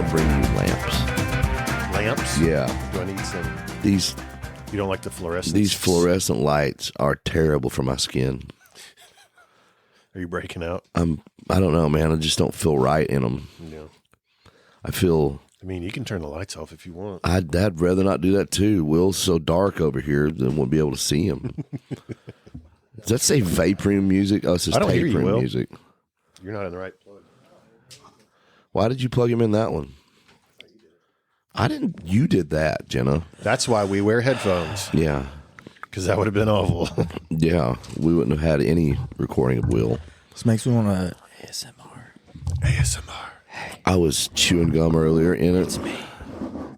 going to bring you lamps. Lamps? Yeah. Do I need some? These. You don't like the fluorescent? These fluorescent lights are terrible for my skin. Are you breaking out? I don't know, man. I just don't feel right in them. Yeah. I feel. I mean, you can turn the lights off if you want. I'd rather not do that too. Will's so dark over here that won't be able to see him. Does that say vaporing music? Oh, it says tapering music. You're not in the right plug. Why did you plug him in that one? I didn't. You did that, Jenna. That's why we wear headphones. Yeah. Because that would have been awful. Yeah. We wouldn't have had any recording of Will. This makes me want to ASMR. Hey. I was chewing gum earlier in it. It's me.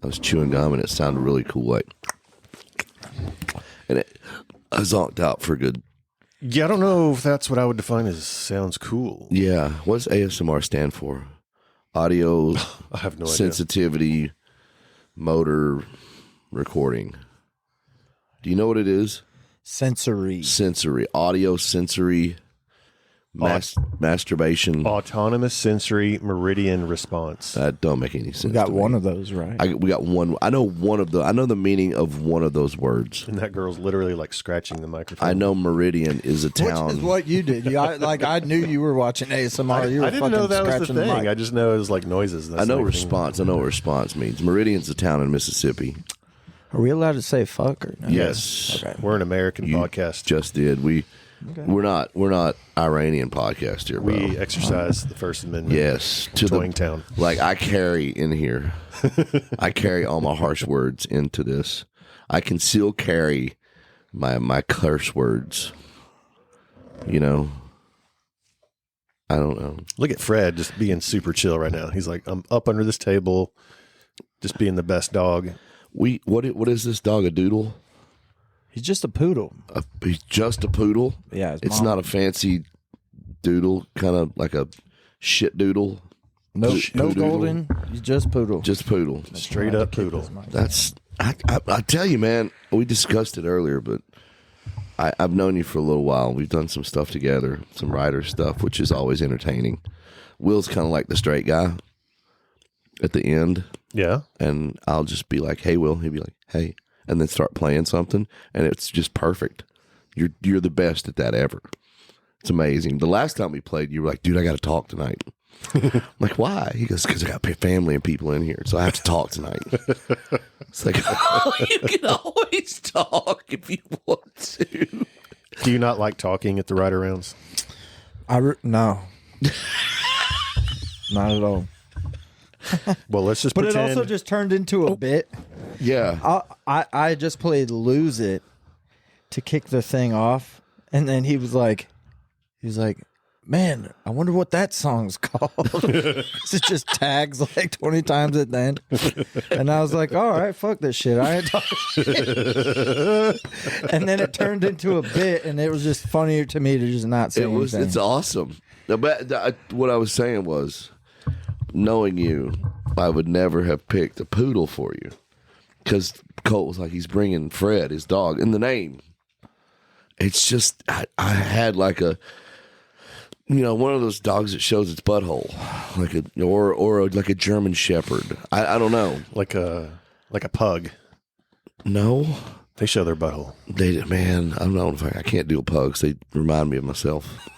I was chewing gum and it sounded really cool. Like, and I zonked out for a good. Yeah, I don't know if that's what I would define as sounds cool. Yeah. What does ASMR stand for? Audio I have no sensitivity motor recording. Do you know what it is? Sensory. Audio sensory masturbation. Autonomous sensory meridian response. That don't make any sense. We got one of those, right? We got one. I know the meaning of one of those words. And that girl's literally like scratching the microphone. I know Meridian is a town. Which is what you did. I knew you were watching ASMR. I didn't know that was the thing. mic. I just know it was like noises. I know response. I know what response means. Meridian's a town in Mississippi. Are we allowed to say fuck or no? Yes. Okay. We're an American podcast. Just did. We're not Iranian podcast here, bro. We exercise the First Amendment. Yes. To Twingtown. Like I carry in here. I carry all my harsh words into this. I can still carry my curse words. You know? I don't know. Look at Fred just being super chill right now. He's like, I'm up under this table, just being the best dog. What is this dog, a doodle? He's just a poodle. He's just a poodle? Yeah. It's not a fancy doodle, kind of like a shit doodle. No golden. He's just poodle. Just poodle. Straight up poodle. That's I tell you, man, we discussed it earlier, but I've known you for a little while. We've done some stuff together, some writer stuff, which is always entertaining. Will's kind of like the straight guy at the end. Yeah. And I'll just be like, hey, Will. He'd be like, hey. And then start playing something. And it's just perfect. You're the best at that ever. It's amazing. The last time we played, you were like, dude, I got to talk tonight. I'm like, why? He goes, because I got family and people in here, so I have to talk tonight. It's like, oh, you can always talk if you want to. Do you not like talking at the writer rounds? No. Not at all. Well, let's just But pretend. it also just turned into a bit. Yeah. I just played Lose It to kick the thing off. And then he was like, man, I wonder what that song's called. It just tags like 20 times at the end. And I was like, all right, fuck this shit. I ain't talking shit. And then it turned into a bit, and it was just funnier to me to just not say anything. It's awesome. But what I was saying was, knowing you, I would never have picked a poodle for you. Because Colt was like, he's bringing Fred, his dog, in the name. It's just, I had like a, one of those dogs that shows its butthole, or like a German Shepherd. I don't know, like a pug. No, they show their butthole. Man, I don't know if I can't do pugs. They remind me of myself.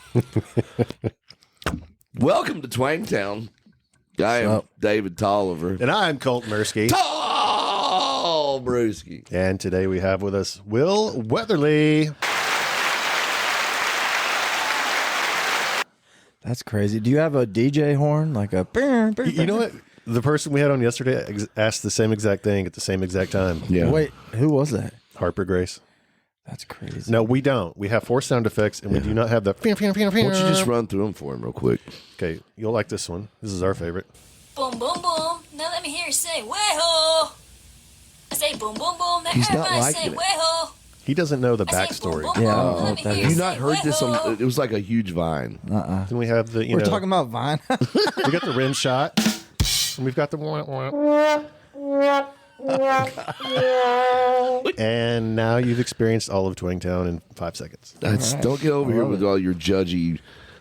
Welcome to Twangtown. I am David Tolliver, and I'm Colt Mirsky. Tall Brewski. And today we have with us Will Weatherly. That's crazy. Do you have a DJ horn? Like a... You know what? The person we had on yesterday asked the same exact thing at the same exact time. Yeah. Wait, who was that? Harper Grace. That's crazy. No, we don't. We have 4 sound effects, and we do not have the... Why don't you just run through them for him real quick? Okay, you'll like this one. This is our favorite. Boom, boom, boom. Now let me hear you say, way-ho. I say boom, boom, boom. Now everybody say, way-ho. He doesn't know the backstory. Yeah. Have you not heard this? It was like a huge Vine. Then we have the, We're talking about Vine. we got the rim shot, and we've got the and now you've experienced all of Twingtown in 5 seconds. Don't get over here with all your judgy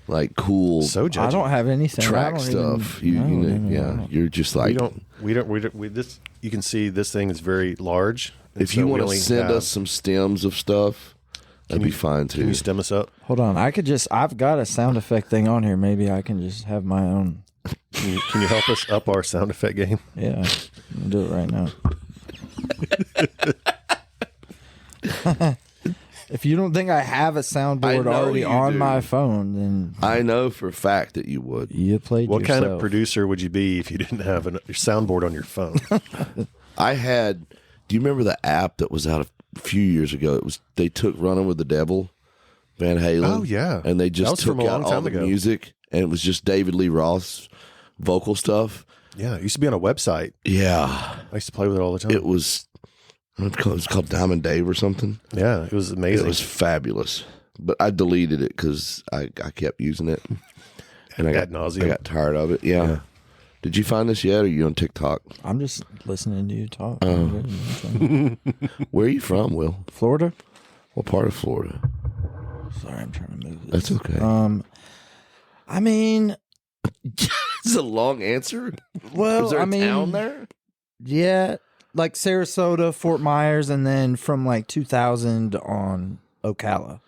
like cool So judgy. I don't have anything. track I don't stuff. Even, You I don't know, even yeah, know. you're just We like don't. We this. You can see this thing is very large. and if you so we want to only send have- us some stems of stuff, that'd be fine Can too. you stem us up? Hold on. I've got a sound effect thing on here. Maybe I can just have my own. Can you help us up our sound effect game? Yeah. I'll do it right now. If you don't think I have a soundboard know already you on do. my phone, then I know for a fact that you would. you played What yourself. kind of producer would you be if you didn't have your soundboard on your phone? I had. Do you remember the app that was out a few years ago? They took "Running with the Devil," Van Halen. Oh, yeah. and they That just was took from a out long all time the ago. music, and it was just David Lee Roth vocal stuff. Yeah, it used to be on a website. Yeah, I used to play with it all the time. it was. It was called Diamond Dave or something. Yeah, it was It amazing. was fabulous, but I deleted it because I kept using it, and I Ad got nauseam. I got tired of it. Yeah. Did you find this yet? Or are you on TikTok? I'm just listening to you talk. Oh. Where are you from, Will? Florida? What part of Florida? Sorry, I'm trying to move this. That's okay. I mean, This is a long answer. well, Is there I a mean, town there? yeah, like Sarasota, Fort Myers, and then from like 2000 on Ocala.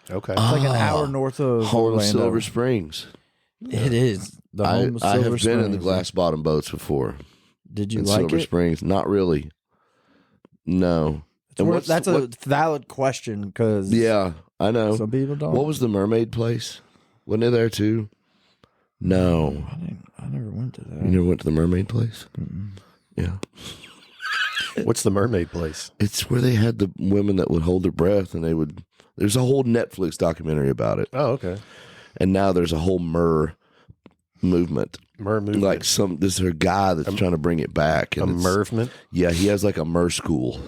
Okay. It's like an hour north of Home of Orlando. Silver Springs. It is the I home of have Silver been Springs. in the glass bottom boats before. Did you In like Silver it? Springs? Not really. No. And what's That's the- a valid question because yeah, I know. some people don't. What was the mermaid place? Wasn't it there too? No. I never went to that. You never went to the mermaid place? Yeah. What's the mermaid place? It's where they had the women that would hold their breath and they would. There's a whole Netflix documentary about it. Oh, okay. And now there's a whole movement. Mer movement. Like this is a guy that's trying to bring it back. a And it's- mervement. Yeah, he has like a mer school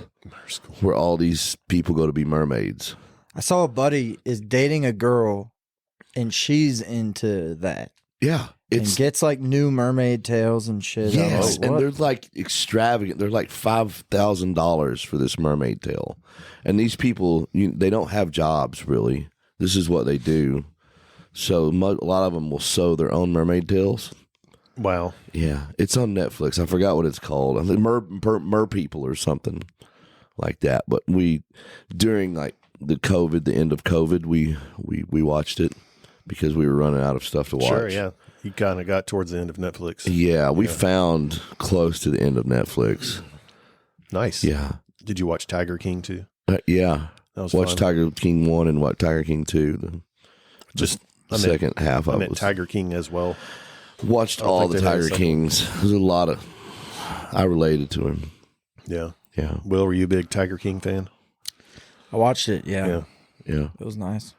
where all these people go to be mermaids. I saw a buddy is dating a girl, and she's into that. Yeah, And it's gets like new mermaid tails and shit. I'm yes, like, and what? they're like extravagant. They're like $5,000 for this mermaid tail, and these people they don't have jobs really. This is what they do. So a lot of them will sew their own mermaid tails. Wow. Yeah, it's on Netflix. I forgot what it's called. I think Mer People or something like that. But we during like the end of COVID, we watched it because we were running out of stuff to watch. Sure, yeah. You kind of got towards the end of Netflix. Yeah, we found close to the end of Netflix. Nice. Yeah, Did you watch Tiger King too? yeah. That was Watch fun. Tiger King 1 and what Tiger King 2. Just The I meant- second half I of meant it. Tiger King as well. Watched I don't all think the they had a Tiger second. Kings. There's a lot of. I related to him. Yeah. Yeah, Will, were you a big Tiger King fan? I watched it. Yeah, Yeah. yeah. it was nice.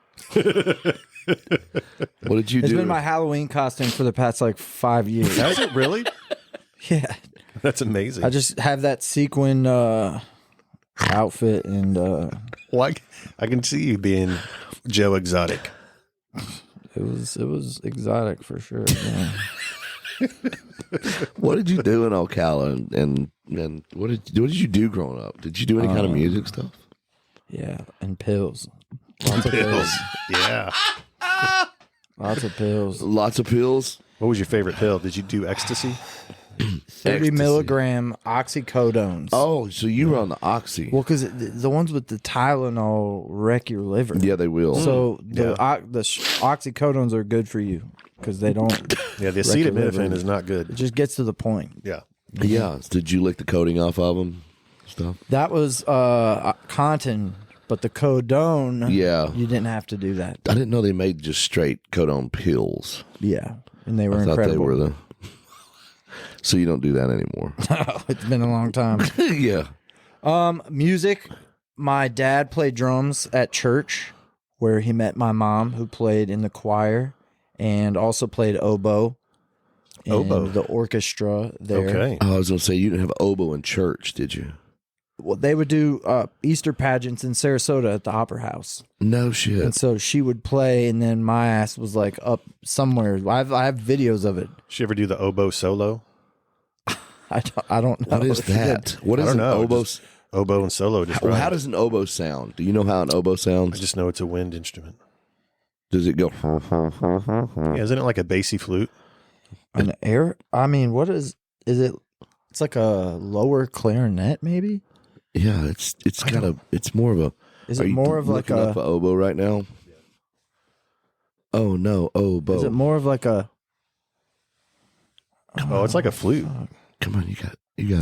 What did you It's do? been my Halloween costume for the past like 5 years. Is it really? Yeah, That's amazing. I just have that sequin outfit and Well, I can see you being Joe Exotic. it was exotic for sure. Yeah. What did you do in Ocala, and what did you do growing up? Did you do any kind of music stuff? Yeah, and pills. Lots of pills. Yeah. Lots of pills. Lots of pills. What was your favorite pill? Did you do ecstasy? 30 Ecstasy. milligram oxycodones. Oh, so you were on the oxy? Well, because the ones with the Tylenol wreck your liver. Yeah, they will. So the Yeah. oxycodones are good for you because they don't. Yeah, the Wreck your acetaminophen liver. is not It good. just gets to the point. Yeah. Yeah. Did you lick the coating off of them? Stuff. That was Contin, but the codone. Yeah. You didn't have to do that. I didn't know they made just straight codone pills. Yeah, and they were I thought incredible. they were the. So you don't do that anymore. It's been a long time. Yeah. Music. My dad played drums at church, where he met my mom, who played in the choir and also played oboe. In Oboe. the orchestra there. Okay. Oh, I was gonna say you didn't have oboe in church, did you? Well, they would do Easter pageants in Sarasota at the Opera House, No shit. and so she would play, and then my ass was like up somewhere. I have videos of it. Did you ever do the oboe solo? I don't know. What is if she did. that? What I is don't an know. oboe? Just oboe and solo. Just How rhyme. does an oboe sound? Do you know how an oboe I sounds? just know it's a wind instrument. Does it go? Yeah, isn't it like a bassy flute? An air? I mean, what is it? It's like a lower clarinet, maybe? Yeah, it's more of a. Is Are it you more of like looking a... up an oboe right now? Oh, no, oboe. Is it more of like a... Oh, it's like a flute. Come on, you got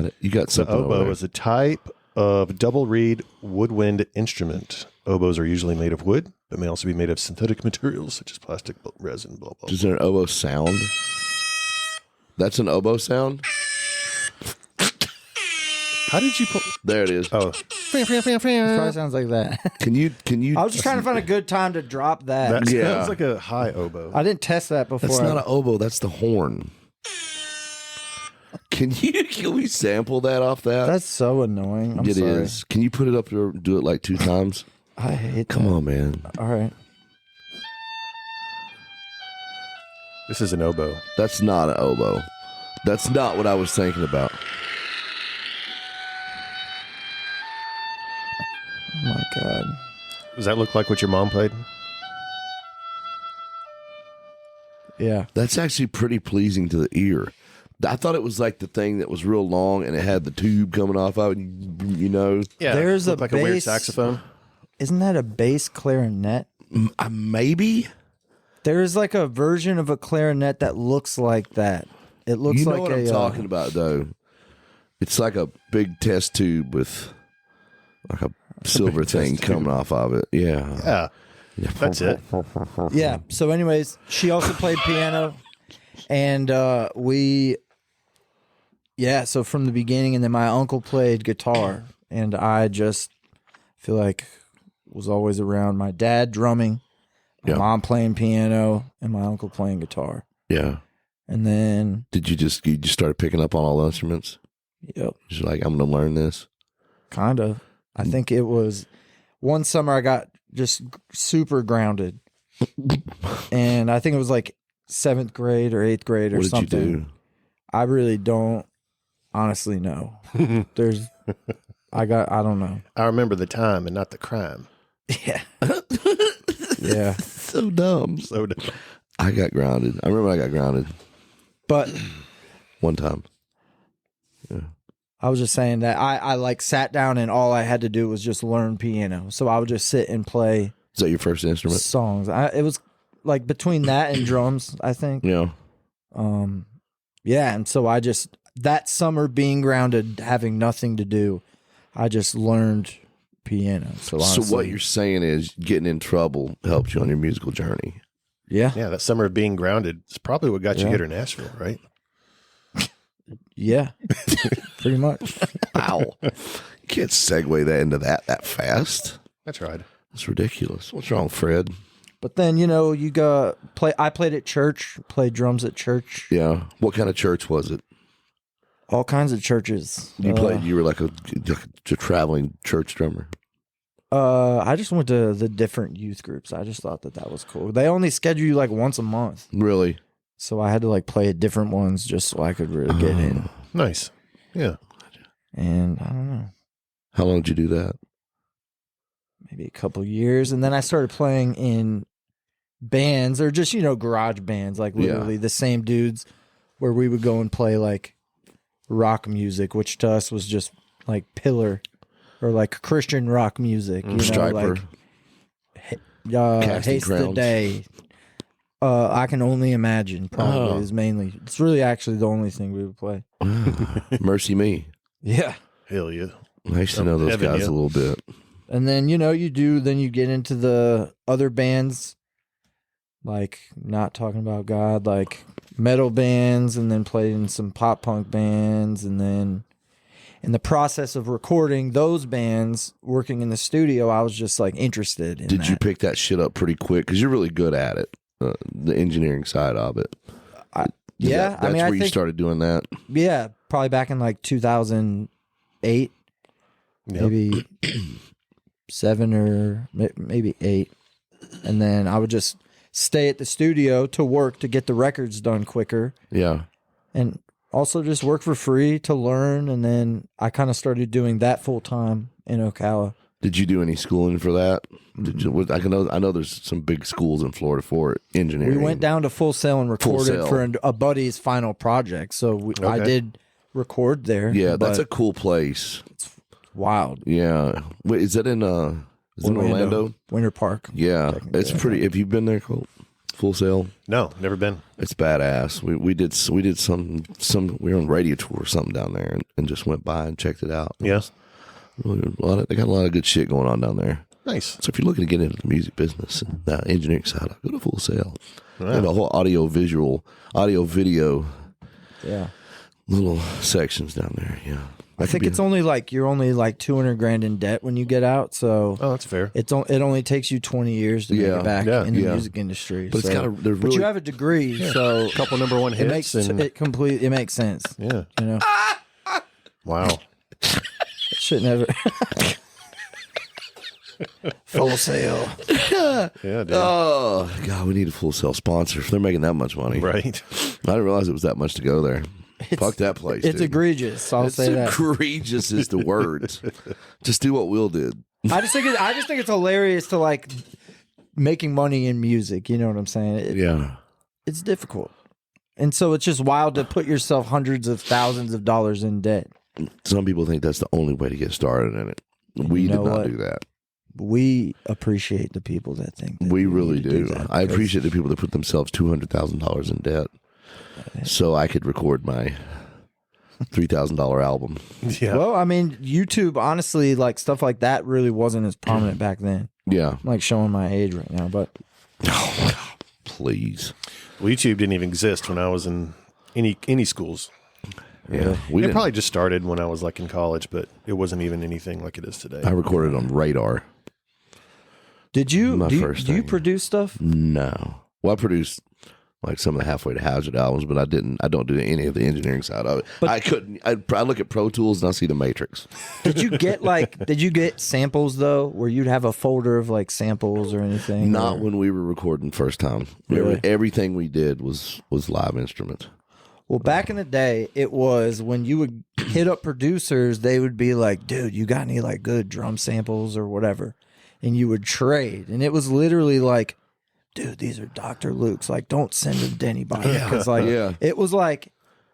it. You got The something over oboe there. is a type of double reed woodwind instrument. Oboes are usually made of wood, but may also be made of synthetic materials such as plastic, resin, blah, blah, Is there an oboe sound? That's an oboe sound? How did you pull? There it is. Oh, Probably sounds like that. Can you? I was just trying to find a good time to drop that. that Yeah. sounds like a high oboe. I didn't test that before. That's not an oboe. That's the horn. Can we sample that off that? That's so annoying. I'm It sorry. is. Can you put it up there? Do it like 2 times. I hate Come that. on, man. All right. This is an oboe. That's not an oboe. That's not what I was thinking about. Oh my God. Does that look like what your mom played? Yeah. That's actually pretty pleasing to the ear. I thought it was like the thing that was real long and it had the tube coming off of it, you know. Yeah. There's looked a like a weird bass- saxophone. Isn't that a bass clarinet? Maybe. There's like a version of a clarinet that looks like that. It looks You know like what a I'm talking about, though. It's like a big test tube with like a silver thing coming off of it. Yeah. Yeah. That's it. Yeah. So, anyways, she also played piano, and so from the beginning, and then my uncle played guitar, and I just feel like was always around my dad drumming, my Yeah. mom playing piano, and my uncle playing guitar. Yeah. And then, Did you just started picking up on all the instruments? yep, Just like, I'm going to learn this. kind of. I think it was one summer I got just super grounded, and I think it was like 7th grade or 8th grade or What did something. you do? I really don't honestly know. I don't know. I remember the time and not the crime. Yeah. Yeah. So dumb. So dumb. I got grounded. I remember I got grounded But one time. I was just saying that I like sat down and all I had to do was just learn piano. So I would just sit and play Is that your first instrument? songs. It was like between that and drums, I think. Yeah. Yeah. And so I just, that summer being grounded, having nothing to do, I just learned piano. So honestly, So what you're saying is getting in trouble helped you on your musical journey. yeah. Yeah, that summer of being grounded is probably what got you Yeah. here to Nashville, right? Yeah. Pretty much. Wow. You can't segue that into that fast. I tried. That's ridiculous. What's wrong, Fred? But then, you go play. I played at church, played drums at church, Yeah. What kind of church was it? all kinds of churches. You were like a traveling church drummer. I just went to the different youth groups. I just thought that was cool. They only schedule you like once a month. Really? So I had to like play at different ones just so I could really get in. Nice. Yeah. And I don't know, How long did you do that? maybe a couple years. And then I started playing in bands or just, garage bands, like literally the same dudes where we would go and play like rock music, which to us was just like Pillar or like Christian rock music. Striper. Casting Haste the Crowns. Day. I Can Only Imagine probably is mainly. It's really actually the only thing we would play. Mercy Me. Yeah. Hell yeah. I used to know those Heaven, guys yeah. a little bit. And then, you get into the other bands, like not talking about God, like metal bands, and then played in some pop punk bands. And then in the process of recording those bands, working in the studio, I was just like interested in Did you that. pick that shit up pretty quick? Because you're really good at it, the engineering side of it. Yeah. That's I where you think, started doing that. yeah, probably back in like 2008, Yep. maybe 7 or maybe 8. And then I would just stay at the studio to work to get the records done quicker. Yeah. And also just work for free to learn. And then I kind of started doing that full time in Ocala. Did you do any schooling for that? Did you? I know there's some big schools in Florida for engineering. We went down to Full Sail and recorded for a buddy's final project. So I did record there. Yeah, that's a cool place. It's wild. Yeah. Wait, is that in Orlando? Winter Park. Yeah, it's pretty. Have you been there, Colt? Full Sail? No, never been. It's badass. We did some. We were on radio tour or something down there, and just went by and checked it out. Yes. Really, they got a lot of good shit going on down there. Nice. So if you're looking to get into the music business and the engineering side, go to Full Sail. Wow. And the whole audio video Yeah. little sections down there. Yeah. I think it's only like you're only like $200,000 in debt when you get out. So that's fair. It only takes you 20 years to make it back in the music industry. But but you have a degree, so a couple number one hits. It makes sense. Yeah. You know. Wow. Should never. Full Sail. Yeah, dude. Oh God, we need a Full Sail sponsor if they're making that much money. Right. I didn't realize it was that much to go there. Fuck that place. It's egregious. I'll say that. Egregious is the words. Just do what Will did. I just think it's hilarious to like making money in music. You know what I'm saying? It's difficult, and so it's just wild to put yourself hundreds of thousands of dollars in debt. Some people think that's the only way to get started in it. We did not do that. We appreciate the people that think that we really do. I appreciate the people that put themselves $200,000 in debt so I could record my $3,000 album. Yeah. Well, I mean, YouTube, honestly, like stuff like that really wasn't as prominent back then. Yeah. I'm like showing my age right now, but oh, God, please. Well, YouTube didn't even exist when I was in any schools. Yeah, it probably just started when I was like in college, but it wasn't even anything like it is today. I recorded on Radar. Did you? Do you produce stuff? No. Well, I produced like some of the Halfway to Hazard albums, but I don't do any of the engineering side of it. But I couldn't. I look at Pro Tools and I see the Matrix. Did you get samples though, where you'd have a folder of like samples or anything? Not when we were recording first time. Really? Everything we did was live instruments. Well, back in the day, it was when you would hit up producers, they would be like, dude, you got any like good drum samples or whatever? And you would trade. And it was literally like, dude, these are Dr. Luke's. Like, don't send them to anybody. Because it was like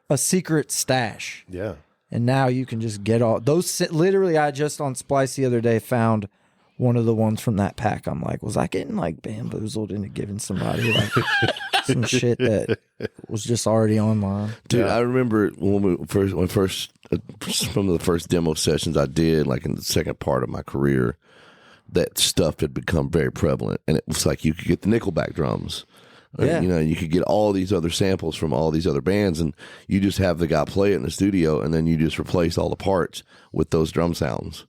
a secret stash. Yeah. And now you can just get all those. Literally, I just on Splice the other day found one of the ones from that pack. I'm like, was I getting like bamboozled into giving somebody like some shit that was just already online? Dude, I remember when some of the first demo sessions I did, like in the second part of my career, that stuff had become very prevalent, and it was like you could get the Nickelback drums. Yeah. You could get all these other samples from all these other bands, and you just have the guy play it in the studio, and then you just replace all the parts with those drum sounds.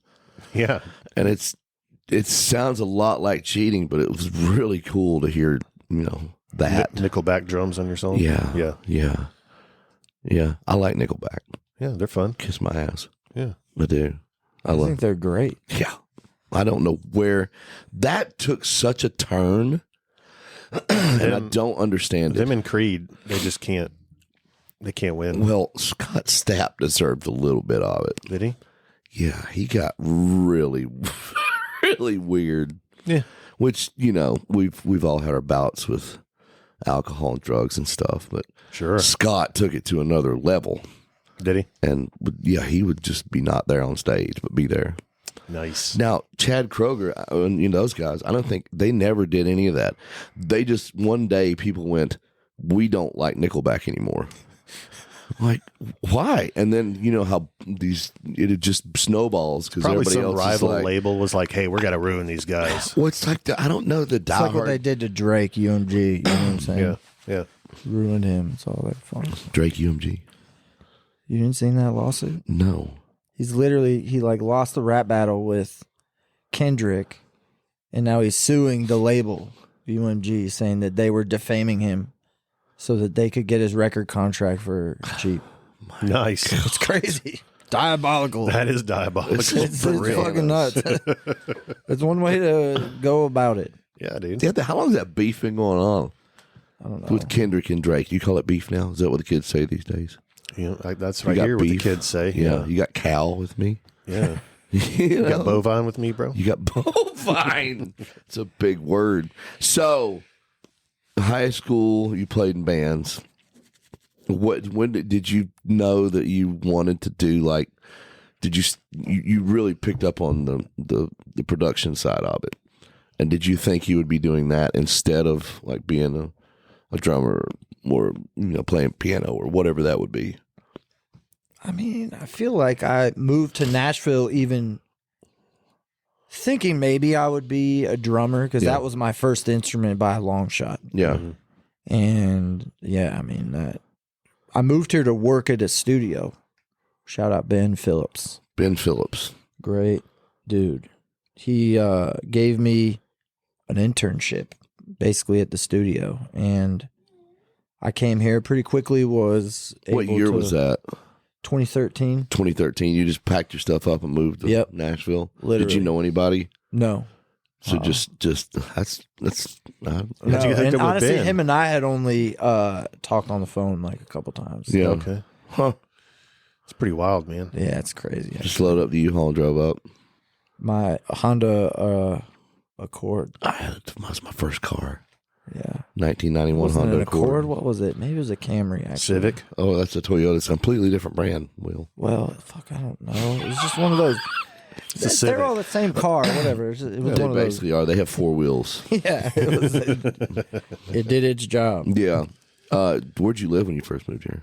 Yeah, and it sounds a lot like cheating, but it was really cool to hear, that. Nickelback drums on your song? Yeah. I like Nickelback. Yeah, they're fun. Kiss my ass. Yeah. I do. I think they're great. Yeah. I don't know where that took such a turn, and I don't understand it. Them and Creed, they just can't. They can't win. Well, Scott Stapp deserved a little bit of it. Did he? Yeah, he got really, really weird. Yeah. Which, we've all had our bouts with alcohol and drugs and stuff, but sure, Scott took it to another level. Did he? And he would just be not there on stage, but be there. Nice. Now, Chad Kroger and those guys, I don't think they never did any of that. They just, one day people went, we don't like Nickelback anymore. Like, why? And then how it just snowballs because probably everybody some else rival is like, label was like, "Hey, we're gonna ruin these guys." Well, it's like I don't know the It's like what they did to Drake, UMG. You know what I'm saying? Yeah. Ruined him. It's all that fun. Drake, UMG. You didn't see that lawsuit? No. He's literally he lost the rap battle with Kendrick, and now he's suing the label UMG, saying that they were defaming him, so that they could get his record contract for cheap. Nice. It's crazy. Diabolical. That is diabolical. It's fucking nuts. It's one way to go about it. Yeah, dude. Yeah, how long has that beef been going on? I don't know. With Kendrick and Drake. You call it beef now? Is that what the kids say these days? That's right here what the kids say. Yeah. You got Cal with me? Yeah. You got bovine with me, bro? You got bovine. It's a big word. So, high school, you played in bands. When did you know that you wanted to do, like, did you really picked up on the production side of it? And did you think you would be doing that instead of like being a drummer or playing piano or whatever that would be? I mean, I feel like I moved to Nashville even thinking maybe I would be a drummer because that was my first instrument by a long shot. Yeah. And yeah, I mean, I moved here to work at a studio. Shout out Ben Phillips. Ben Phillips. Great dude. He gave me an internship basically at the studio. And I came here pretty quickly. What year was that? 2013. 2013. You just packed your stuff up and moved to Nashville? Literally. Did you know anybody? No. So just that's No, and honestly, him and I had only talked on the phone like a couple times. Yeah. Okay. Huh. It's pretty wild, man. Yeah, it's crazy. Just load up the U-Haul and drove up. My Honda Accord. That was my first car. Yeah. 1991 Wasn't Honda it an Accord. Accord. What was it? Maybe it was a Camry, actually. Civic. Oh, that's a Toyota. It's a completely different brand, Will. Well, fuck, I don't know. It was just one of those. It's a Civic. They're all the same car, whatever. It was They one of those. basically are. They have four wheels. Yeah, it did its job. Yeah. Where'd you live when you first moved here?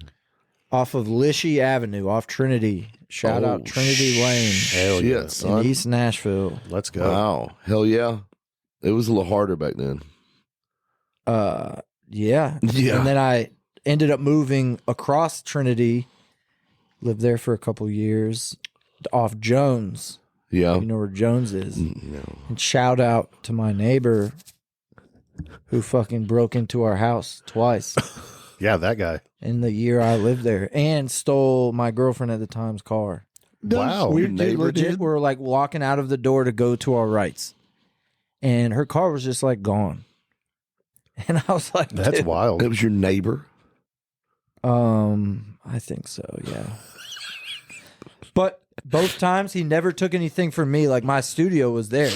Off of Lishy Avenue, off Trinity. Shout out Trinity Lane Hell yeah, Shit, son. in East Nashville. Let's go. Wow. Hell yeah. It was a little harder back then. Yeah. Yeah. And then I ended up moving across Trinity, lived there for a couple years, off Jones. Yeah. You know where Jones is? No. And shout out to my neighbor who fucking broke into our house twice Yeah, that guy. in the year I lived there and stole my girlfriend at the time's car. Wow. Your We did neighbor legit. did? We're like walking out of the door to go to our rights, and her car was just like gone. And I was like, That's dude. wild. It was your neighbor? I think so, yeah. But both times he never took anything from me. Like my studio was there.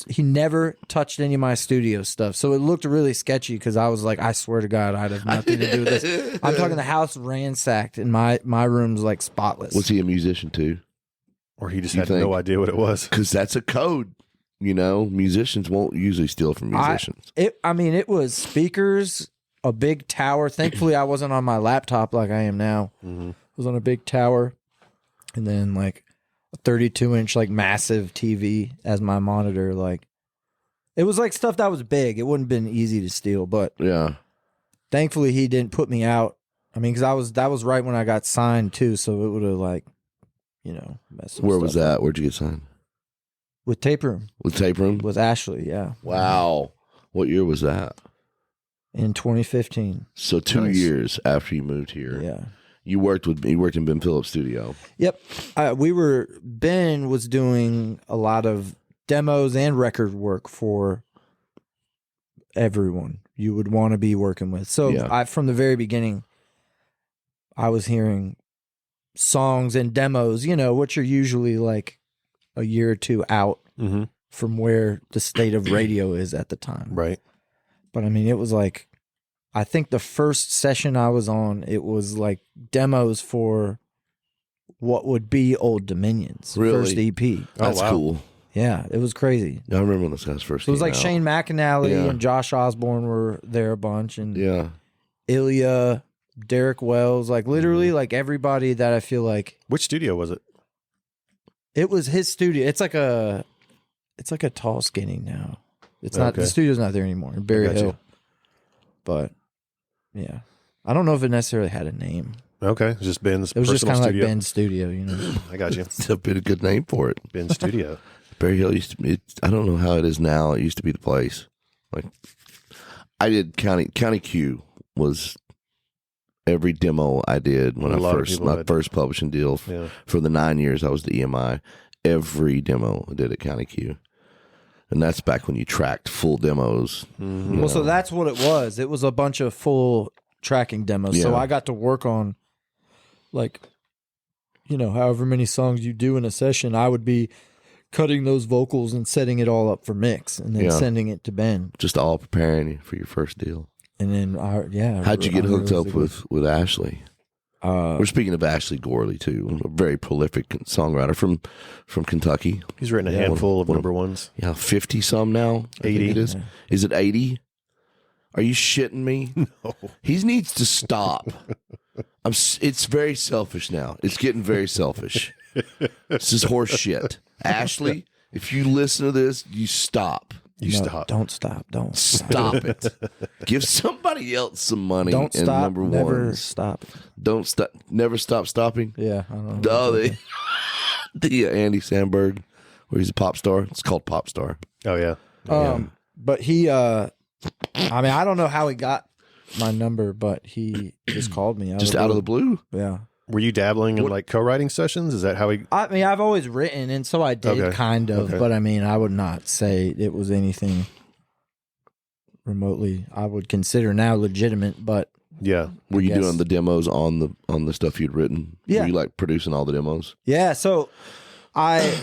He never touched any of my studio stuff. So it looked really sketchy because I was like, I swear to God, I'd have nothing to do with this. I'm talking the house ransacked and my room's like spotless. Was he a musician too? Or he just You had think? no idea what it was. Because that's a code. You know, musicians won't usually steal from musicians. It was speakers, a big tower. Thankfully, I wasn't on my laptop like I am now. I was on a big tower, and then like a 32-inch like massive TV as my monitor. Like it was like stuff that was big. It wouldn't have been easy to steal, but Yeah. thankfully he didn't put me out. I mean, because that was right when I got signed too, so it would have like, messed some Where was stuff that? up. Where'd you get signed? With Tape Room With Tape Room? with Ashley, yeah, Wow. What year was that? in 2015. So 2 Nice. years after you moved here. Yeah. You worked in Ben Phillips' studio. Yep. Ben was doing a lot of demos and record work for everyone you would want to be working with. So Yeah. from the very beginning, I was hearing songs and demos, which are usually like a year or two out from where the state of radio is at the time. Right. But I mean, it was like, I think the first session I was on, it was like demos for what would be Old Dominion's Really? first EP. That's wow. cool. Yeah, it was crazy. Yeah, I remember when those guys first It was came like out. Shane McAnally Yeah. and Josh Osborne were there a bunch, and Yeah. Ilya, Derek Wells, like literally like everybody that I feel like Which studio was it? it was his studio. It's like a tall skinny now. It's not Okay. the studio's not there anymore in Berry Gotcha. Hill. But yeah, I don't know if it necessarily had a name. Okay. It's just Ben's It was just personal kind of like studio. Ben's studio, I got you. It's a bit a good name for it. Ben's studio. Berry Hill used to be, I don't know how it is now. It used to be the place. Like, I did County Q was every demo I did when A lot of my people had- first publishing deal Yeah. for the 9 years I was the EMI. Every demo I did at County Q. And that's back when you tracked full demos. you Well, so know. that's what it was. It was a bunch of full tracking demos. So Yeah. I got to work on like however many songs you do in a session, I would be cutting those vocals and setting it all up for mix and then sending it to Ben. Just all preparing you for your first deal. And then, how'd you get hooked up with Ashley? We're speaking of Ashley Gorley too, a very prolific songwriter from Kentucky. He's written a handful of number ones. Yeah, 50 some now. 80 it is. Yeah. Is it 80? Are you shitting me? No. He needs to stop. It's very selfish now. It's getting very selfish. This is horse shit. Ashley, if you listen to this, you stop. Stop. Don't stop. Don't Stop it. Give somebody else some money. Don't and stop. Number Never one. stop. Don't stop. Never stop stopping. Yeah. I don't know. Oh, the Andy Samberg, where he's a pop star. It's called Pop Star. Oh, yeah. But he, I don't know how he got my number, but he just called me. Just out of the blue? Yeah. Were you dabbling in like co-writing sessions? Is that how he? I've always written, and so I did kind of, but I would not say it was anything remotely I would consider now legitimate. But Yeah. Were you doing the demos on the stuff you'd written? Yeah. Were you like producing all the demos? yeah, so I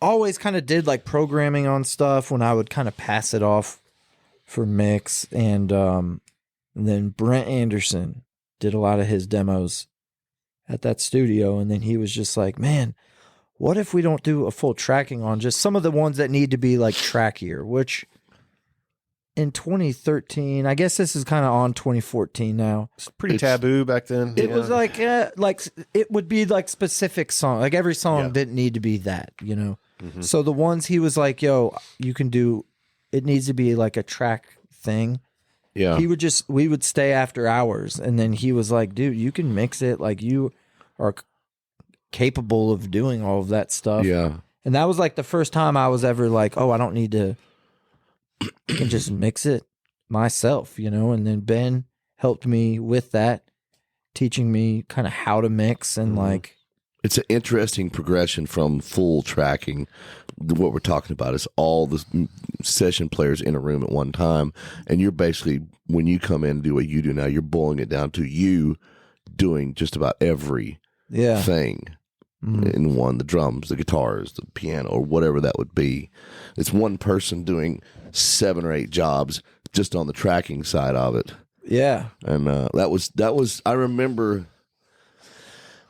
always kind of did like programming on stuff when I would kind of pass it off for mix, and then Brent Anderson did a lot of his demos at that studio, and then he was just like, man, what if we don't do a full tracking on just some of the ones that need to be like trackier, which in 2013, I guess this is kind of on 2014 now. It's pretty taboo back then. It was like it would be like specific song. Like every song didn't need to be that, Mm-hmm. So the ones he was like, yo, you can do, it needs to be like a track thing. Yeah. We would stay after hours, and then he was like, dude, you can mix it. Like you are capable of doing all of that stuff. Yeah. And that was like the first time I was ever like, oh, I don't need to, I can just mix it myself, and then Ben helped me with that, teaching me kind of how to mix and like. It's an interesting progression from full tracking. What we're talking about is all the session players in a room at one time. And you're basically, when you come in and do what you do now, you're boiling it down to you doing just about every thing in one, the drums, the guitars, the piano, or whatever that would be. It's one person doing 7 or 8 jobs just on the tracking side of it. Yeah. And that was, I remember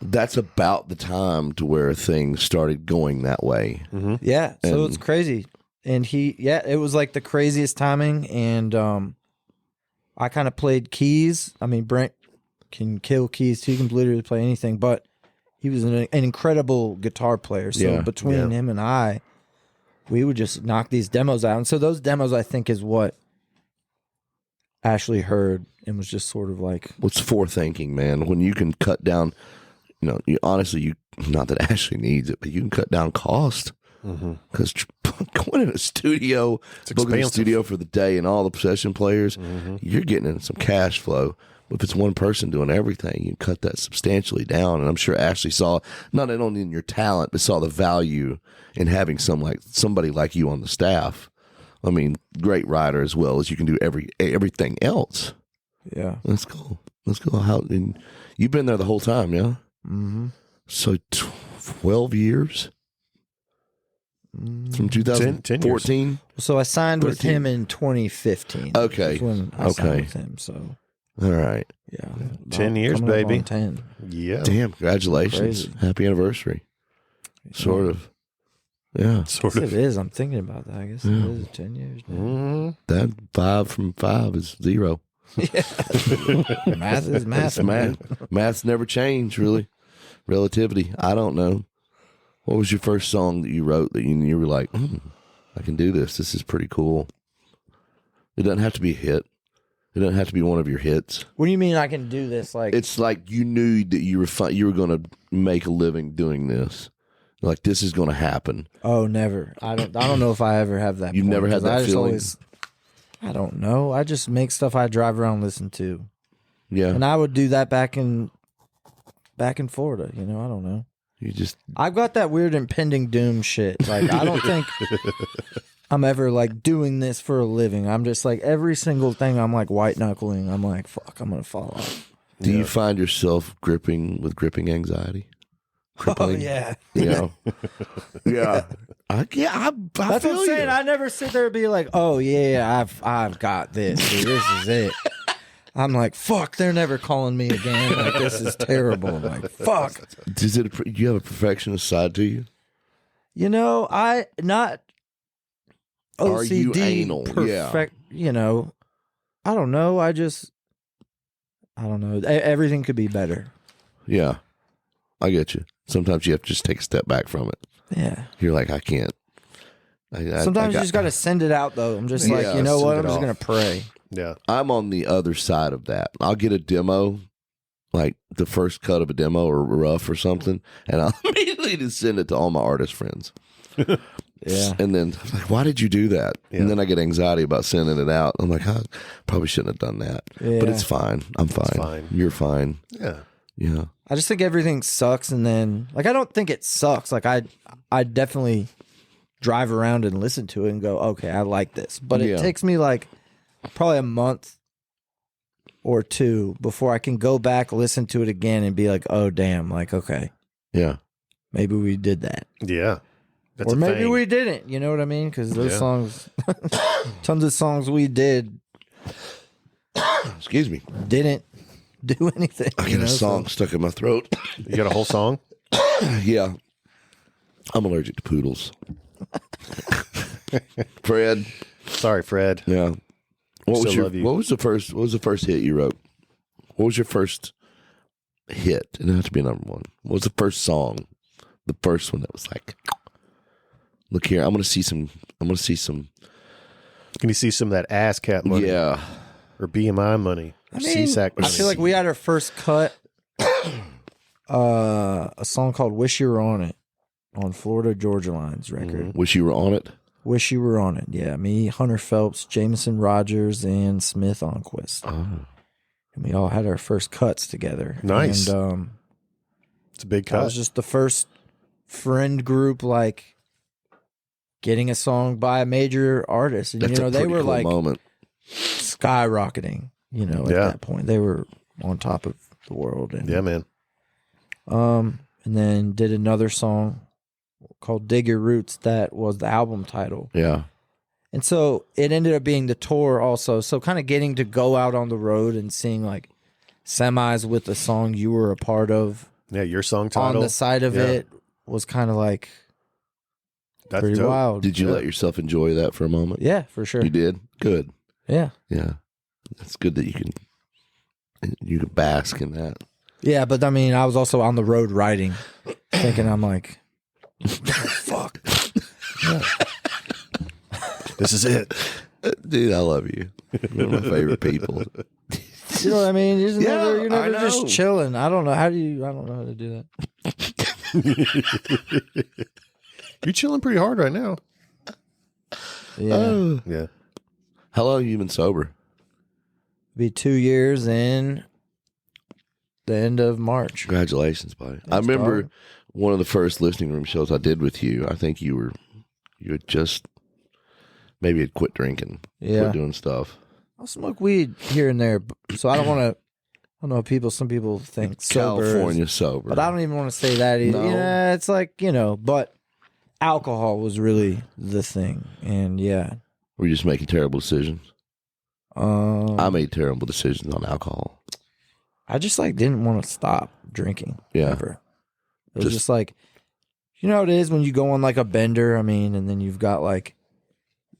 that's about the time to where things started going that way. Mm-hmm. Yeah. So it's crazy. And it was like the craziest timing. And I kind of played keys. I mean, Brent can kill keys too. He can literally play anything, but he was an incredible guitar player. So between him and I, we would just knock these demos out. And so those demos, I think, is what Ashley heard and was just sort of like. What's forethinking, man? When you can cut down, honestly, not that Ashley needs it, but you can cut down cost. Because going in a studio, booking a studio for the day and all the session players, you're getting in some cash flow. If it's one person doing everything, you cut that substantially down. And I'm sure Ashley saw not only in your talent, but saw the value in having somebody like you on the staff. I mean, great writer as well as you can do everything else. Yeah, that's cool. That's cool. And you've been there the whole time, yeah. Mm-hmm. So 12 years. From 2014. So I signed with him in 2015. Okay. When I signed with him. So all right. Yeah. 10 years, baby. 10. Yeah. Damn. Congratulations. Crazy. Happy anniversary. Sort of. Yeah. Sort of. It is. I'm thinking about that. I guess it is 10 years now. Mm-hmm. That 5 from 5 is 0. Yeah. Math is math. It's math. Math's never changed, really. Relativity. I don't know. What was your first song that you wrote that you were like, I can do this. This is pretty cool. It doesn't have to be a hit. It doesn't have to be one of your hits. What do you mean I can do this? Like it's like you knew that you were going to make a living doing this. Like this is going to happen. Oh, never. I don't know if I ever have that. You never had that feeling. I don't know. I just make stuff I drive around and listen to. Yeah, and I would do that back in Florida. I don't know. I've got that weird impending doom shit. Like I don't think I'm ever like doing this for a living. I'm just like every single thing I'm like white knuckling. I'm like, fuck, I'm gonna fall off. Do you find yourself gripping anxiety? crippling. yeah. You know? Yeah. I That's what feel I'm saying. you. I never sit there and be like, oh yeah, I've got this. Dude. This is it. I'm like, fuck, they're never calling me again. Like, this is terrible. I'm like, fuck. Do you have a perfectionist side to you? You know, I not OCD Are you anal? perfect. You know, I don't know. I don't know. Everything could be better. Yeah. I get you. Sometimes you have to just take a step back from it. Yeah. You're like, I can't. Sometimes you just got to send it out, though. I'm just like, Yeah, you know what? send I'm it just off. going to pray. Yeah. I'm on the other side of that. I'll get a demo, like the first cut of a demo or rough or something, and I'll immediately just send it to all my artist friends. Yeah. And then, like, why did you do that? Yeah. And then I get anxiety about sending it out. I'm like, I probably shouldn't have done that. Yeah. But it's fine. I'm fine. fine. You're fine. Yeah. Yeah. I just think everything sucks, and then like I don't think it sucks. Like I definitely drive around and listen to it and go, okay, I like this. But it Yeah. takes me like probably a month or two before I can go back, listen to it again, and be like, oh damn, like okay, Yeah. maybe we did that, Yeah. That's or a maybe thing. we didn't. You know what I mean? Because those Yeah. songs, tons of songs we did Excuse me. didn't do anything. I you got know? a song stuck in my throat. You got a whole song? Yeah. I'm allergic to poodles. Fred. Sorry, Fred. Yeah. What Still love you. What was the first hit you wrote? What was your first hit? It didn't have to be number one. What was the first song? The first one that was like, look here, I'm gonna see some. Can you see some of that ass cat money? Yeah. Or BMI money? Or I mean, CSAC I money? feel like we had our first cut, a song called "Wish You Were On It" on Florida Georgia Line's record. Wish you were on it. "Wish You Were On It," yeah. Me, Hunter Phelps, Jameson Rogers, and Smith Onquist, Oh. and we all had our first cuts together. Nice. And It's a big that cut. was just the first friend group like getting a song by a major artist, and That's you know a they pretty were cool like moment. skyrocketing. You know, at Yeah. that point they were on top of the world. And Yeah, man. and then did another song called "Dig Your Roots" that was the album title. Yeah. And so it ended up being the tour also. So kind of getting to go out on the road and seeing like semis with the song you were a part of Yeah, your song title. on the side of Yeah. it was kind of like That's pretty dope. wild. Did you Yeah. let yourself enjoy that for a moment? Yeah, for sure. You did. Good. Yeah. Yeah. It's good that you can bask in that. Yeah, but I mean, I was also on the road writing, thinking I'm like, fuck. This is it. Dude, I love you. You're one of my favorite people. You know what I mean? You're just Yeah, never, you're I never just know. chilling. I don't know. I don't know how to do that. You're chilling pretty hard right now. Yeah. Oh. Yeah. How long have you been sober? Be 2 years in the end of March. Congratulations, buddy. I Thanks, remember dog. one of the first listening room shows I did with you. I think you had just maybe had quit drinking, Yeah. quit doing stuff. I'll smoke weed here and there, so I don't want to. I don't know. Some people think sober, is- California sober, but I don't even want to say that either. No. Yeah, it's like but alcohol was really the thing, and yeah, We're just making terrible decisions. I made terrible decisions on alcohol. I just like didn't want to stop drinking. Yeah. Ever. It was Just- just like, you know how it is when you go on like a bender. I mean, and then you've got like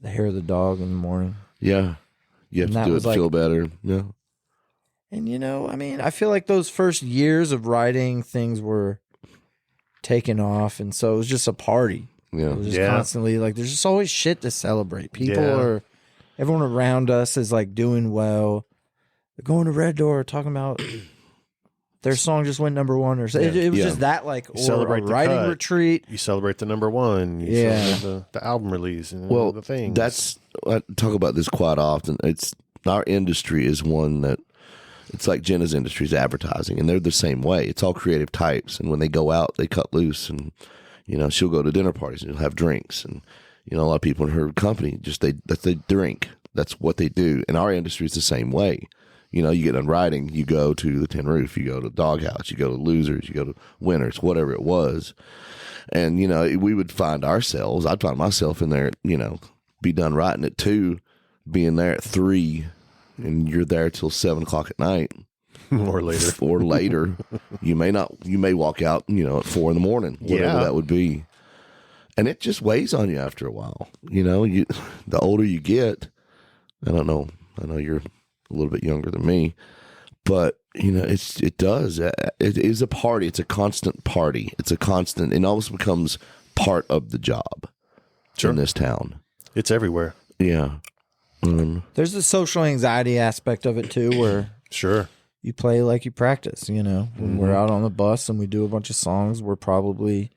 the hair of the dog in the morning. Yeah, you have And to that do it was to like- feel better. Yeah, And you know, I mean, I feel like those first years of writing, things were taking off, and so it was just a party. yeah. It was just Yeah. constantly like, there's just always shit to celebrate. People Yeah. everyone around us is like doing well. They're going to Red Door talking about their song just went number one, or so. It was Yeah. just that like or celebrate a the writing cut. retreat. You celebrate the number one. You Yeah. celebrate the album release and Well, the things. I talk about this quite often. It's our industry is one that it's like Jenna's industry is advertising, and they're the same way. It's all creative types, and when they go out, they cut loose, and she'll go to dinner parties and she'll have drinks, and a lot of people in her company just they drink. That's what they do, and our industry is the same way. You know, you get done writing, you go to the Tin Roof, you go to Doghouse, you go to Losers, you go to Winners, whatever it was. And, you know, we would find ourselves, I'd find myself in there, you know, be done writing at 2, being there at 3, and you're there till 7 o'clock at night. Or later. Or later. You may walk out, you know, at 4 in the morning, whatever that would be. And it just weighs on you after a while. You know, the older you get, I don't know. I know you're a little bit younger than me, but you know, it does. It is a party. It's a constant party. It's a constant. It almost becomes part of the job in this town. It's everywhere. Yeah. There's the social anxiety aspect of it too, where Sure. you play like you practice. You know, when we're out on the bus and we do a bunch of songs, we're probably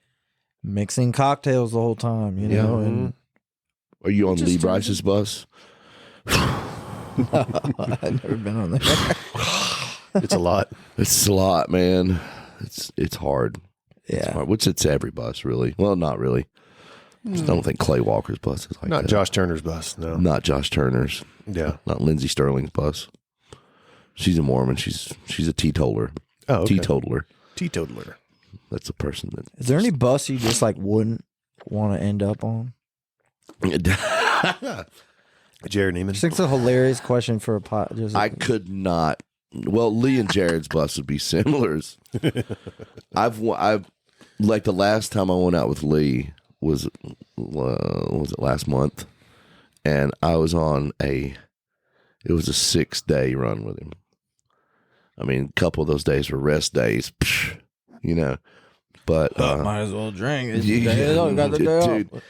mixing cocktails the whole time. You know, and Are you on Lee Bryce's bus? I've never been on there. It's a lot. It's a lot, man. It's hard. Yeah. It's hard, which it's every bus, really. Well, not really. I don't think Clay Walker's bus is like Not that. Josh Turner's bus, no. Not Josh Turner's. Yeah. Not Lindsey Sterling's bus. She's a Mormon. She's a teetotaler. Oh, okay. Teetotaler. That's a person that. Is there any bus you just like wouldn't want to end up on? Jared Neiman. I think it's a hilarious question for a pot. I could not. Well, Lee and Jared's bus would be similar. I've like the last time I went out with Lee was it last month, and I was on it was a 6-day run with him. I mean, a couple of those days were rest days, you know. But might as well drink. It's got the day off.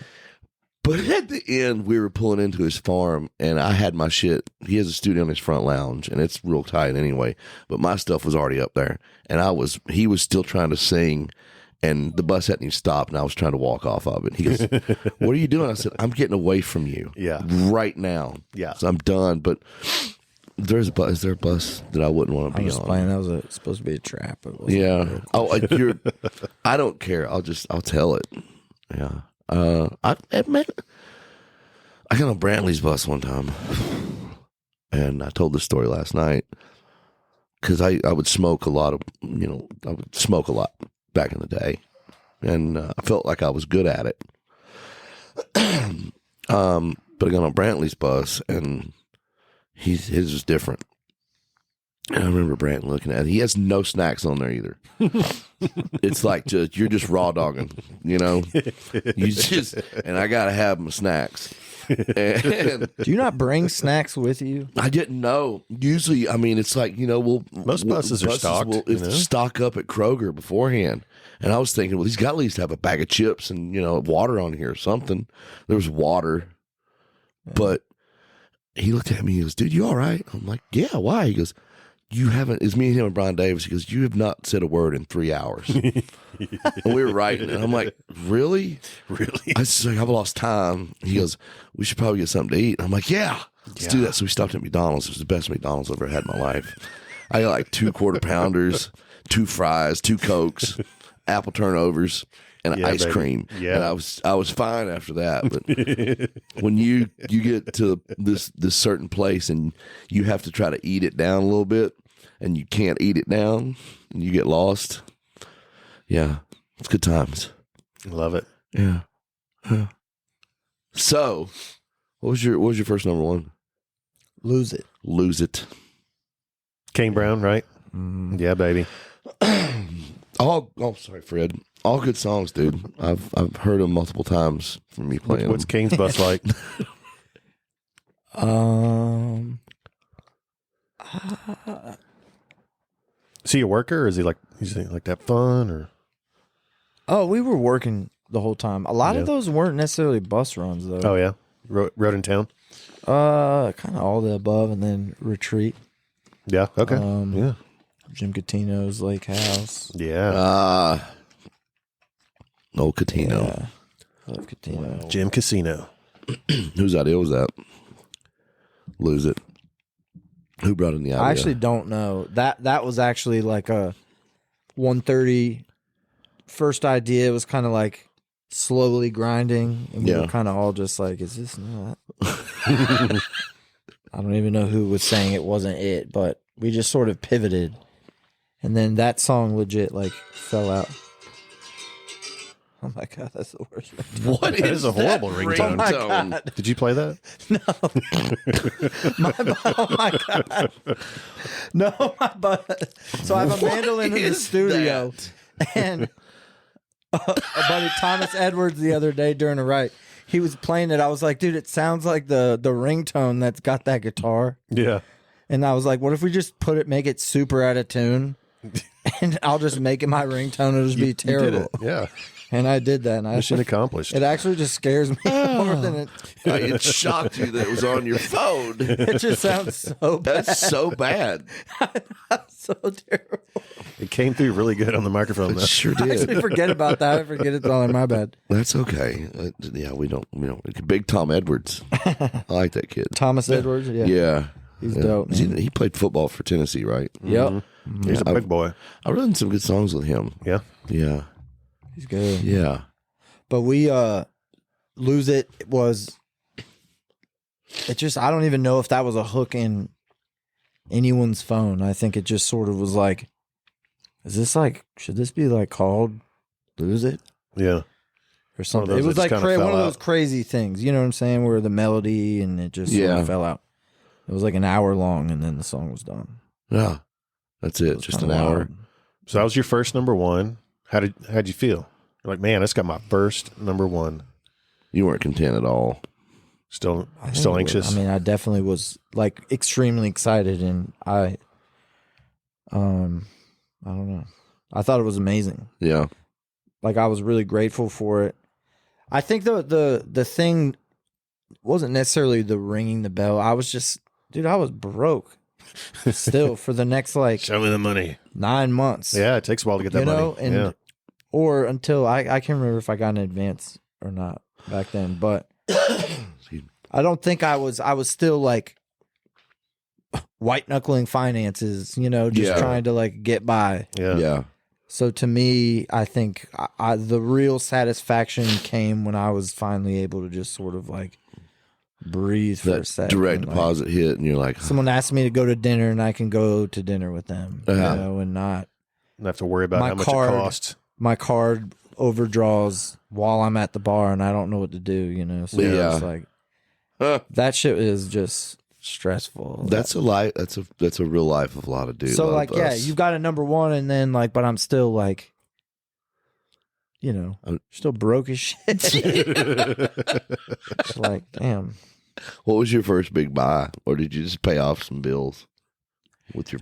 But at the end, we were pulling into his farm, and I had my shit. He has a studio in his front lounge, and it's real tight anyway. But my stuff was already up there, and he was still trying to sing, and the bus hadn't even stopped, and I was trying to walk off of it. He goes, "What are you doing?" I said, "I'm getting away from you, right now. Yeah, so I'm done." But is there a bus that I wouldn't want to be on? Playing. That was supposed to be a trap. It wasn't good. I don't care. I'll tell it. Yeah. I got on Brantley's bus one time, and I told this story last night because I would smoke a lot back in the day, and I felt like I was good at it. But I got on Brantley's bus, and his was different. And I remember Brantley looking at it. He has no snacks on there either. It's like you're just raw dogging, you know. And I gotta have my snacks. And do you not bring snacks with you? I didn't know. Usually, I mean, it's like, you know, most buses are stocked. Stock up at Kroger beforehand. And I was thinking, well, he's got to at least have a bag of chips and, you know, water on here or something. There was water, but he looked at me. He goes, "Dude, you all right?" I'm like, "Yeah, why?" He goes, "You haven't," it's me and him and Brian Davis. He goes, "You have not said a word in 3 hours." And we were writing, and I'm like, "Really? Really?" I said, "I've lost time." He goes, "We should probably get something to eat." I'm like, "Yeah, let's do that." So we stopped at McDonald's. It was the best McDonald's I've ever had in my life. I got like 2 quarter pounders, 2 fries, 2 Cokes, apple turnovers, and ice cream. Yeah. And I was fine after that. But when you get to this certain place and you have to try to eat it down a little bit, and you can't eat it down, and you get lost. Yeah, it's good times. Love it. Yeah. So, what was your first number one? Lose It. Kane Brown, right? Yeah, baby. Sorry, Fred. All good songs, dude. I've heard them multiple times from me playing. What's Kane's bus like? Is he a worker, or is he like that fun, or? Oh, we were working the whole time. A lot of those weren't necessarily bus runs, though. Oh yeah, rode in town. Kind of all the above, and then Retreat. Yeah. Okay. Yeah. Jim Catino's Lake House. Yeah. Old Catino. Yeah. Love Catino. Wow. Jim Casino. Whose idea was that? Lose It. Who brought in the idea? I actually don't know. That was actually like a 1:30 first idea. It was kind of like slowly grinding, and we were kind of all just like, "Is this not?" I don't even know who was saying it wasn't it, but we just sort of pivoted, and then that song legit like fell out. Oh my god, that's the worst ringtone. What That is a horrible ringtone. Oh my god. Did you play that? Oh my god. No, my butt. So I have a mandolin in the is studio, and a buddy Thomas Edwards the other day during a write, he was playing it. I was like, dude, it sounds like the ringtone that's got that guitar. Yeah. And I was like, what if we just make it super out of tune, and I'll just make it my ringtone. It'll just be terrible. You did it. Yeah. And I did that. And Mission accomplished. It actually just scares me more than it. It shocked you that it was on your phone. It just sounds so bad. That's so bad. So terrible. It came through really good on the microphone, though. It sure I actually did. forget about that. I forget it's all in my bad. That's okay. Yeah, we don't. Big Tom Edwards. I like that kid. Thomas Edwards. Yeah. Yeah. He's dope. Man. He played football for Tennessee, right? Yep. He's a big boy. I've written some good songs with him. Yeah. Yeah. He's good. Yeah. But we Lose It was just I don't even know if that was a hook in anyone's phone. I think it just sort of was like, should this be like called Lose It Yeah. or something? those It was that like just kinda one fell of those out. crazy things, you know what I'm saying, where the melody and it just sort of fell out. It was like an hour long and then the song was done. Yeah. That's it. It was Just an kinda hour. wild. So that was your first number one. How'd you feel? You're like, man, I just got my first number one. You weren't content at all. Still I think it was- anxious. I mean, I definitely was like extremely excited, and I don't know. I thought it was amazing. Yeah. Like I was really grateful for it. I think the thing wasn't necessarily the ringing the bell. I was just, dude, I was broke still for the next like Show me the money. 9 months. Yeah, it takes a while to get that You know, money. and yeah. or until I can't remember if I got an advance or not back then, but I don't think I was still like white knuckling finances, you know, just Yeah. trying to like get by. Yeah. Yeah. So to me, I think the real satisfaction came when I was finally able to just sort of like breathe for a That second. direct and, like, deposit hit, and you're like, someone asked me to go to dinner, and I can go to dinner with them, you know, and not Don't have to worry about My how much card- it costs. my card overdraws while I'm at the bar and I don't know what to do, you know. So Yeah. it's like huh. that shit is just stressful. That's a life. That's a real life of a lot of dudes. So like, yeah, you've got a number one, and then like, but I'm still like, you know, still broke as shit. It's like, damn. What was your first big buy, or did you just pay off some bills with your?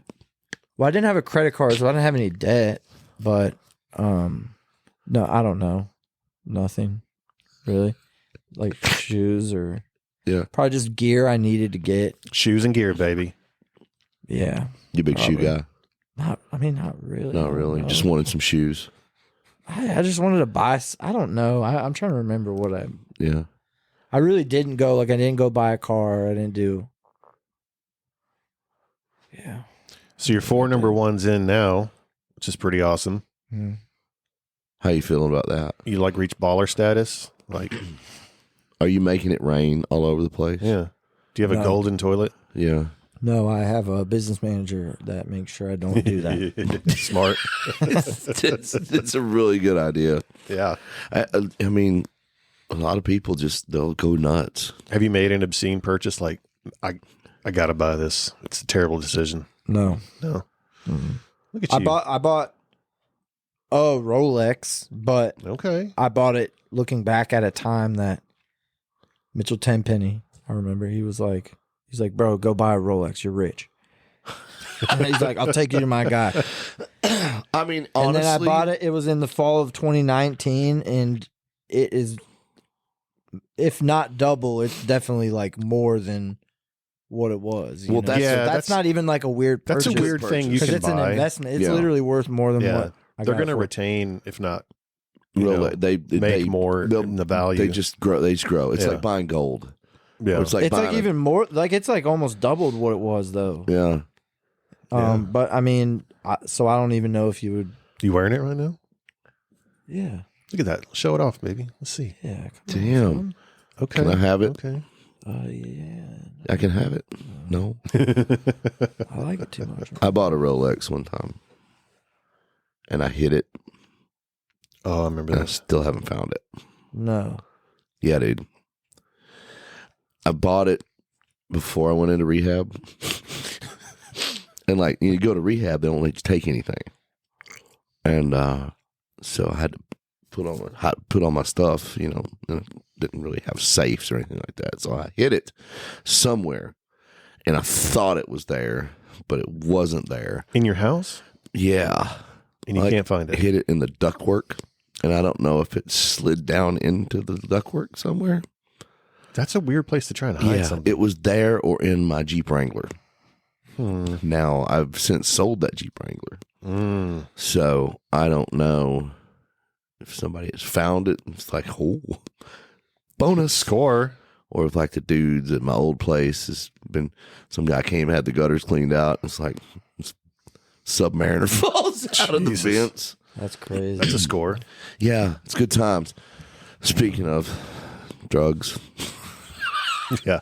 Well, I didn't have a credit card, so I didn't have any debt. But no, I don't know, nothing really, like shoes or probably just gear I needed to get. Shoes and gear, baby. Yeah, You big shoe Probably. guy? not really. Not really. No. Just wanted some shoes. I just wanted to buy. I don't know. I'm trying to remember what Yeah. I really didn't go. Like I didn't go buy a car. I didn't do. Yeah. So you're 4 number ones in now, which is pretty awesome. Mm. How you feeling about that? You like reach baller status? Like, Are you making it rain all over the place? yeah. Do you have a No. golden toilet? Yeah. No, I have a business manager that makes sure I don't do that. Smart. it's a really good idea. Yeah. I mean, a lot of people they'll go nuts. Have you made an obscene purchase? Like, I gotta buy this. It's a terrible decision. No. No. Mm. Look at you. I bought a Rolex, but Okay. I bought it looking back at a time that Mitchell Tenpenny, I remember he's like, bro, go buy a Rolex. You're rich. And he's like, I'll take you to my guy. I mean, And honestly, then I bought it. It was in the fall of 2019, and it is, if not double, it's definitely like more than what it was. you Well, know? that's- So Yeah, that's not even like a weird That's purchase. a weird thing you because can it's buy. an investment. It's Yeah. literally worth more than Yeah. what I They're got going to for it. retain, if not, you Really, know, they make more they'll- in the value. They just grow. They just grow. It's Yeah. like buying gold. yeah. Or it's like It's like buying even more. Like it's like almost doubled what it was though. yeah. Yeah. But I mean, so I don't even know if you would. You wearing it right now? Yeah. Look at that. Show it off, baby. Let's see. Yeah. Damn. Okay. Can I have it? Okay. Yeah. I can have it. No. I like it too much. I bought a Rolex one time, and I hid it. Oh, I remember And I that. still haven't found it. No. Yeah, dude. I bought it before I went into rehab. And like, you go to rehab, they don't let you take anything. And so I had to put on my stuff, you know, and I didn't really have safes or anything like that. So I hid it somewhere, and I thought it was there, but it wasn't there. In your house? Yeah. And you can't find I it. hid it in the ductwork, and I don't know if it slid down into the ductwork somewhere. That's a weird place to try and hide something. It was there or in my Jeep Wrangler. Now, I've since sold that Jeep Wrangler. So I don't know if somebody has found it. It's like, oh, bonus Score. Or if like the dudes at my old place has been, some guy came and had the gutters cleaned out. It's like Submariner falls out of the Jesus. vents. That's crazy. That's a score. Yeah, it's good times. Speaking of drugs, Yeah.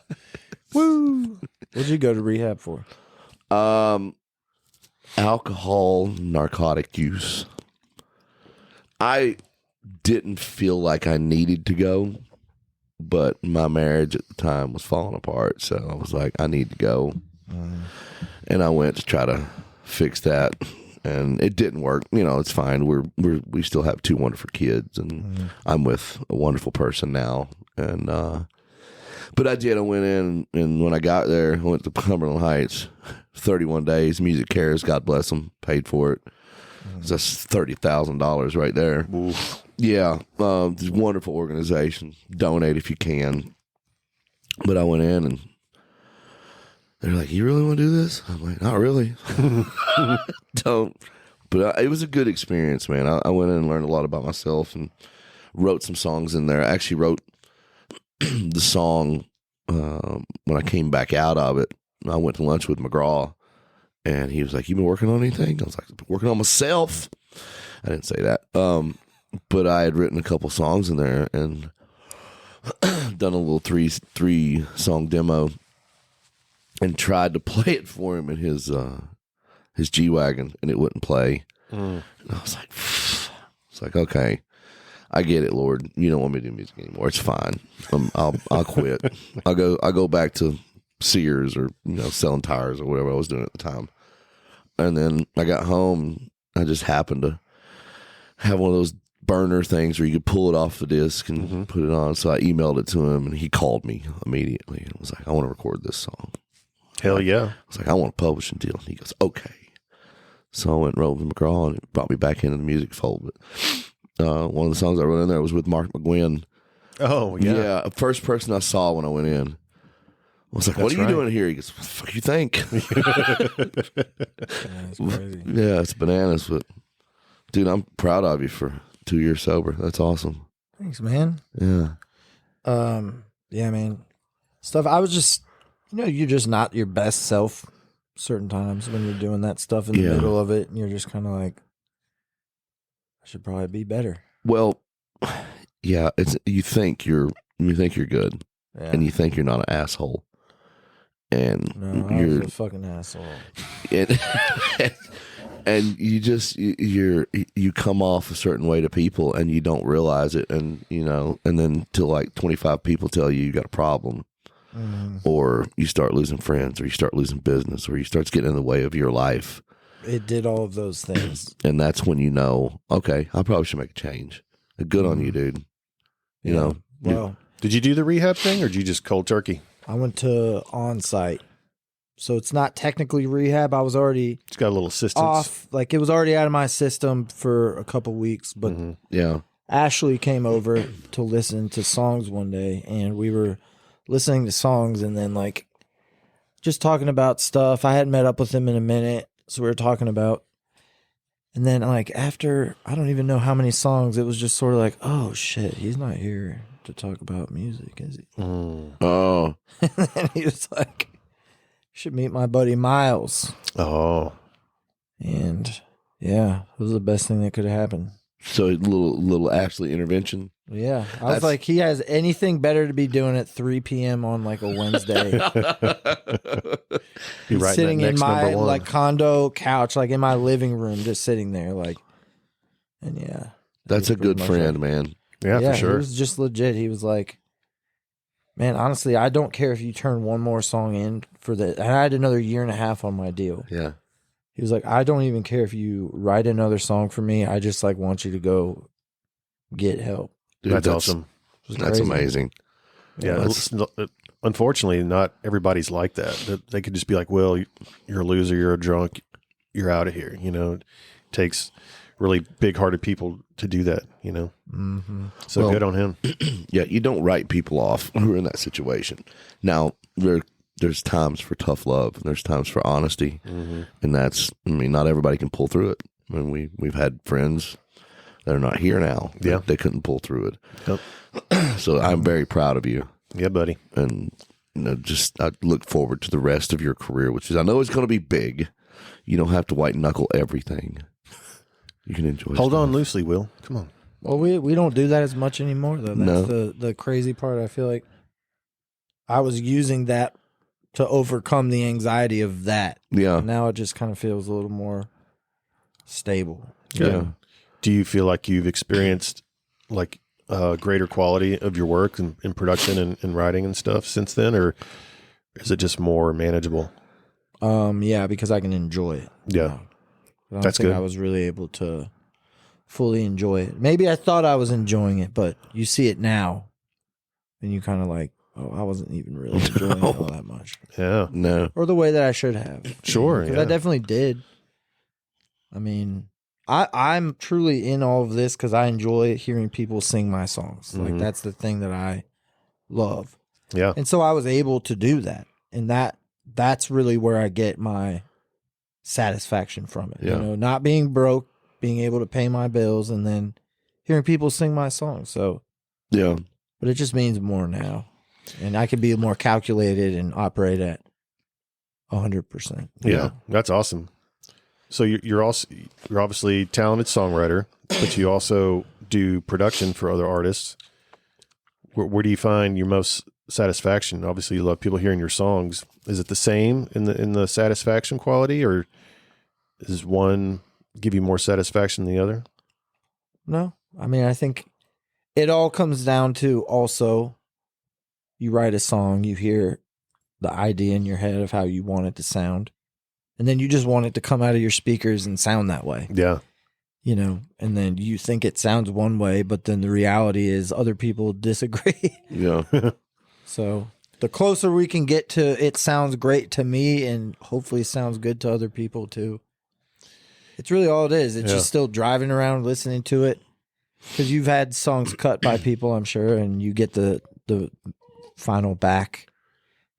What'd you go to rehab for? alcohol, narcotic use. I didn't feel like I needed to go, but my marriage at the time was falling apart, so I was like, I need to go. And I went to try to fix that, and it didn't work. You know, it's fine. We still have 2 wonderful kids, and I'm with a wonderful person now. And but I went in, and when I got there, I went to Cumberland Heights. 31 days, Music Cares, God bless them, paid for it. That's $30,000 right there. Oof. Yeah, it's a wonderful organization. Donate if you can. But I went in, and they're like, "You really want to do this?" I'm like, "Not really." Don't. But it was a good experience, man. I went in and learned a lot about myself and wrote some songs in there. I actually wrote the song when I came back out of it. I went to lunch with McGraw, and he was like, "You been working on anything?" I was like, "I've been working on myself." I didn't say that. But I had written a couple songs in there and done a little three song demo and tried to play it for him in his G-Wagon, and it wouldn't play. And I was like, okay, I get it, Lord. You don't want me to do music anymore. It's fine. I'll quit. I'll go back to Sears or, you know, selling tires or whatever I was doing at the time. And then I got home. I just happened to have one of those burner things where you could pull it off the disc and put it on. So I emailed it to him, and he called me immediately and was like, "I want to record this song." Hell yeah. I was like, "I want a publishing deal." And he goes, "Okay." So I went and wrote with McGraw, and it brought me back into the music fold. But one of the songs I wrote in there was with Mark McGuinn. Oh, yeah. Yeah, first person I saw when I went in. I was like, "What are you doing here?" He goes, "What the fuck you think?" That's crazy. Yeah, it's bananas, but dude, I'm proud of you for 2 years sober. That's awesome. Thanks, man. Yeah. Yeah, man. Stuff. I was just, you're just not your best self certain times when you're doing that stuff in the middle of it, and you're just kind of like, I should probably be better. Well, yeah, you think you're good, Yeah. and you think you're not an asshole, and No, I was a fucking asshole. and, and you come off a certain way to people, and you don't realize it, and and then till like 25 people tell you got a problem, or you start losing friends, or you start losing business, or you start getting in the way of your life. It did all of those things. And that's when you know, okay, I probably should make a change. Good on you, dude. You know. Well, Did you do the rehab thing, or did you just cold turkey? I went to on-site. So it's not technically rehab. I was already It's got a little assistance. off. Like, it was already out of my system for a couple weeks. But Yeah. Ashley came over to listen to songs one day, and we were listening to songs and then, like, just talking about stuff. I hadn't met up with him in a minute, so we were talking about. And then, like, after, I don't even know how many songs, it was just sort of like, oh, shit, he's not here to talk about music, is he? Oh. And then he was like, you should meet my buddy Miles. Oh. And, yeah, it was the best thing that could have happened. So a little Ashley intervention. Yeah, I was like, he has anything better to be doing at 3 p.m. on like a Wednesday. He's sitting in my like condo couch, like in my living room, just sitting there, like, and yeah, that's a good friend, man. Yeah, for sure. He was just legit. He was like, man, honestly, I don't care if you turn one more song in for the. And I had another 1.5 years on my deal. Yeah, he was like, I don't even care if you write another song for me. I just like want you to go get help. Dude, that's awesome. That's amazing. Yeah, unfortunately, not everybody's like that. They could just be like, "Well, you're a loser. You're a drunk. You're out of here." You know, it takes really big-hearted people to do that. You know, so good on him. Yeah, you don't write people off who are in that situation. Now, there's times for tough love, and there's times for honesty, and that's. I mean, not everybody can pull through it. I mean, we've had friends. They're not here now. Yeah. They couldn't pull through it. Yep. So I'm very proud of you. Yeah, buddy. And just I look forward to the rest of your career, which is I know it's going to be big. You don't have to white knuckle everything. You can enjoy. Hold on loosely, Will. Come on. Well, we don't do that as much anymore, though. That's the crazy part. I feel like I was using that to overcome the anxiety of that. Yeah. Now it just kind of feels a little more stable. Yeah. Do you feel like you've experienced like greater quality of your work in production and writing and stuff since then, or is it just more manageable? Yeah, because I can enjoy it. Yeah, I don't that's think good. I was really able to fully enjoy it. Maybe I thought I was enjoying it, but you see it now, and you kind of like, oh, I wasn't even really enjoying it all that much. Yeah, No. Or the way that I should have. sure. Because Yeah. I definitely did. I mean, I'm truly in all of this because I enjoy hearing people sing my songs. Like, that's the thing that I love. Yeah. And so I was able to do that. And that's really where I get my satisfaction from it. Yeah. You know, not being broke, being able to pay my bills, and then hearing people sing my songs. So, Yeah. but it just means more now. And I can be more calculated and operate at 100%. Yeah, that's awesome. So you're obviously a talented songwriter, but you also do production for other artists. Where do you find your most satisfaction? Obviously, you love people hearing your songs. Is it the same in the satisfaction quality, or does one give you more satisfaction than the other? No, I mean, I think it all comes down to also you write a song, you hear the idea in your head of how you want it to sound. And then you just want it to come out of your speakers and sound that way. Yeah. You know, and then you think it sounds one way, but then the reality is other people disagree. Yeah. So the closer we can get to it sounds great to me and hopefully sounds good to other people too. It's really all it is. It's just still driving around listening to it. Because you've had songs cut by people, I'm sure, and you get the final back.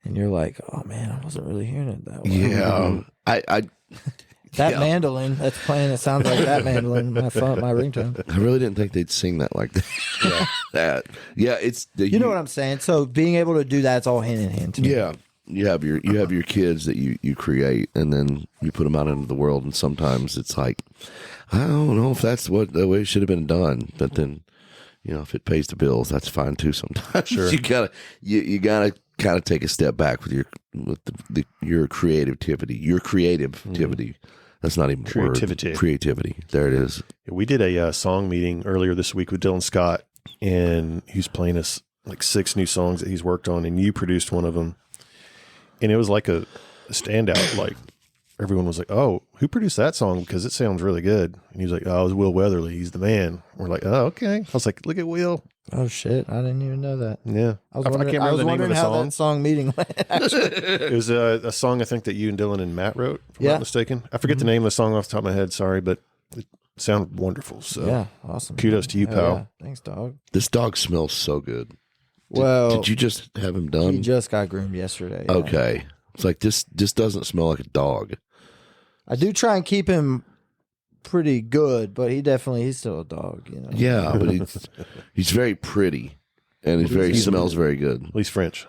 And you're like, oh man, I wasn't really hearing it that way. Yeah. That mandolin that's playing, it sounds like that mandolin, my ringtone. I really didn't think they'd sing that like that. Yeah. Yeah, it's You know what I'm saying? So being able to do that's all hand in hand to me. Yeah. You have your kids that you create, and then you put them out into the world, and sometimes it's like, I don't know if that's the way it should have been done, but then, you know, if it pays the bills, that's fine too. Sometimes Sure. you gotta kind of take a step back with your creativity. That's not even Creativity. Creativity. There it is. We did a song meeting earlier this week with Dylan Scott, and he's playing us like 6 new songs that he's worked on, and you produced one of them. And it was like a standout. Like everyone was like, "Oh, who produced that song? Because it sounds really good." And he's like, "Oh, it was Will Weatherly. He's the man." We're like, "Oh, okay." I was like, "Look at Will." Oh shit! I didn't even know that. Yeah, I was wondering how that song meeting went. It was a song I think that you and Dylan and Matt wrote, if I'm Yeah. not mistaken. I forget the name of the song off the top of my head. Sorry, but it sounded wonderful. So Yeah, awesome. kudos to you, Hell pal. yeah. Thanks, dog. This dog smells so good. Well, Did you just have him done? he just got groomed yesterday. Yeah. Okay. It's like this doesn't smell like a dog. I do try and keep him pretty good, but he's still a dog. You know. Yeah, but he's very pretty, and he smells very good. At least French.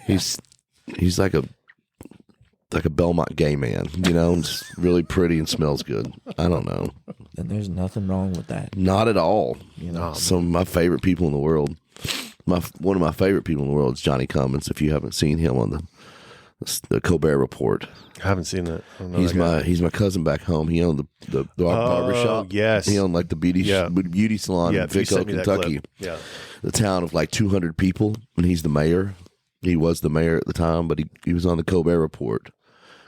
He's like like a Belmont gay man, just really pretty and smells good. I don't know. And there's nothing wrong with that. Not at all. Some of my favorite people in the world. One of my favorite people in the world is Johnny Cummins. If you haven't seen him on the Colbert Report, I haven't seen that. I don't know he's my cousin back home. He owned the barber shop. Yes, he owned like the beauty salon in Vico, Kentucky. Yeah, the town of like 200 people, and he's the mayor. He was the mayor at the time, but he was on the Colbert Report.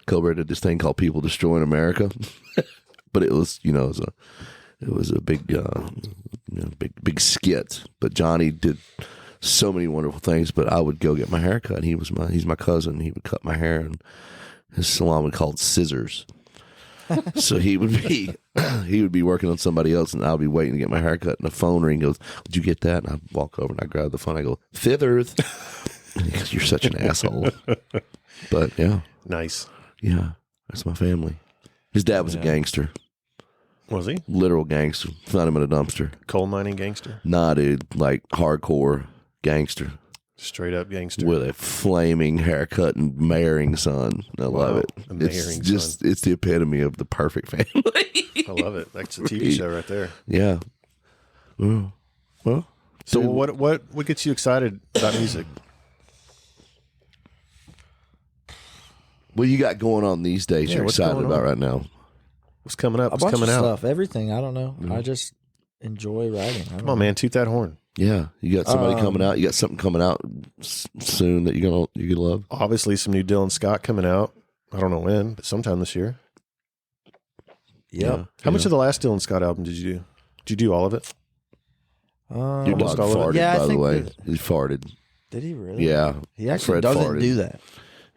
Colbert did this thing called "People Destroying America," but it was it was a big big skit. But Johnny did so many wonderful things. But I would go get my hair cut. He's my cousin. He would cut my hair, and his salon was called Scissors. So he would be working on somebody else, and I'll be waiting to get my hair cut, and the phone ring goes, "Did you get that?" And I walk over and I grab the phone. I go, "Thithers." Because you're such an asshole. But yeah, nice. Yeah, that's my family. His dad was a gangster. Was he? Literal gangster. Found him in a dumpster. Coal mining gangster? Nah, dude. Like hardcore gangster. Straight up gangster. With a flaming haircut and marrying son. I love it. It's the epitome of the perfect family. I love it. That's a TV show right there. Yeah. Well. So what gets you excited about music? What you got going on these days you're excited about right now? What's coming up? A bunch of stuff. Everything. I don't know. I just enjoy writing. Come on, man. Toot that horn. Yeah. You got somebody coming out. You got something coming out soon that you're gonna love? Obviously, some new Dylan Scott coming out. I don't know when, but sometime this year. Yep. How much of the last Dylan Scott album did you do? Did you do all of it? Your dog farted, by the way. He farted. Did he really? Yeah. He actually doesn't do that.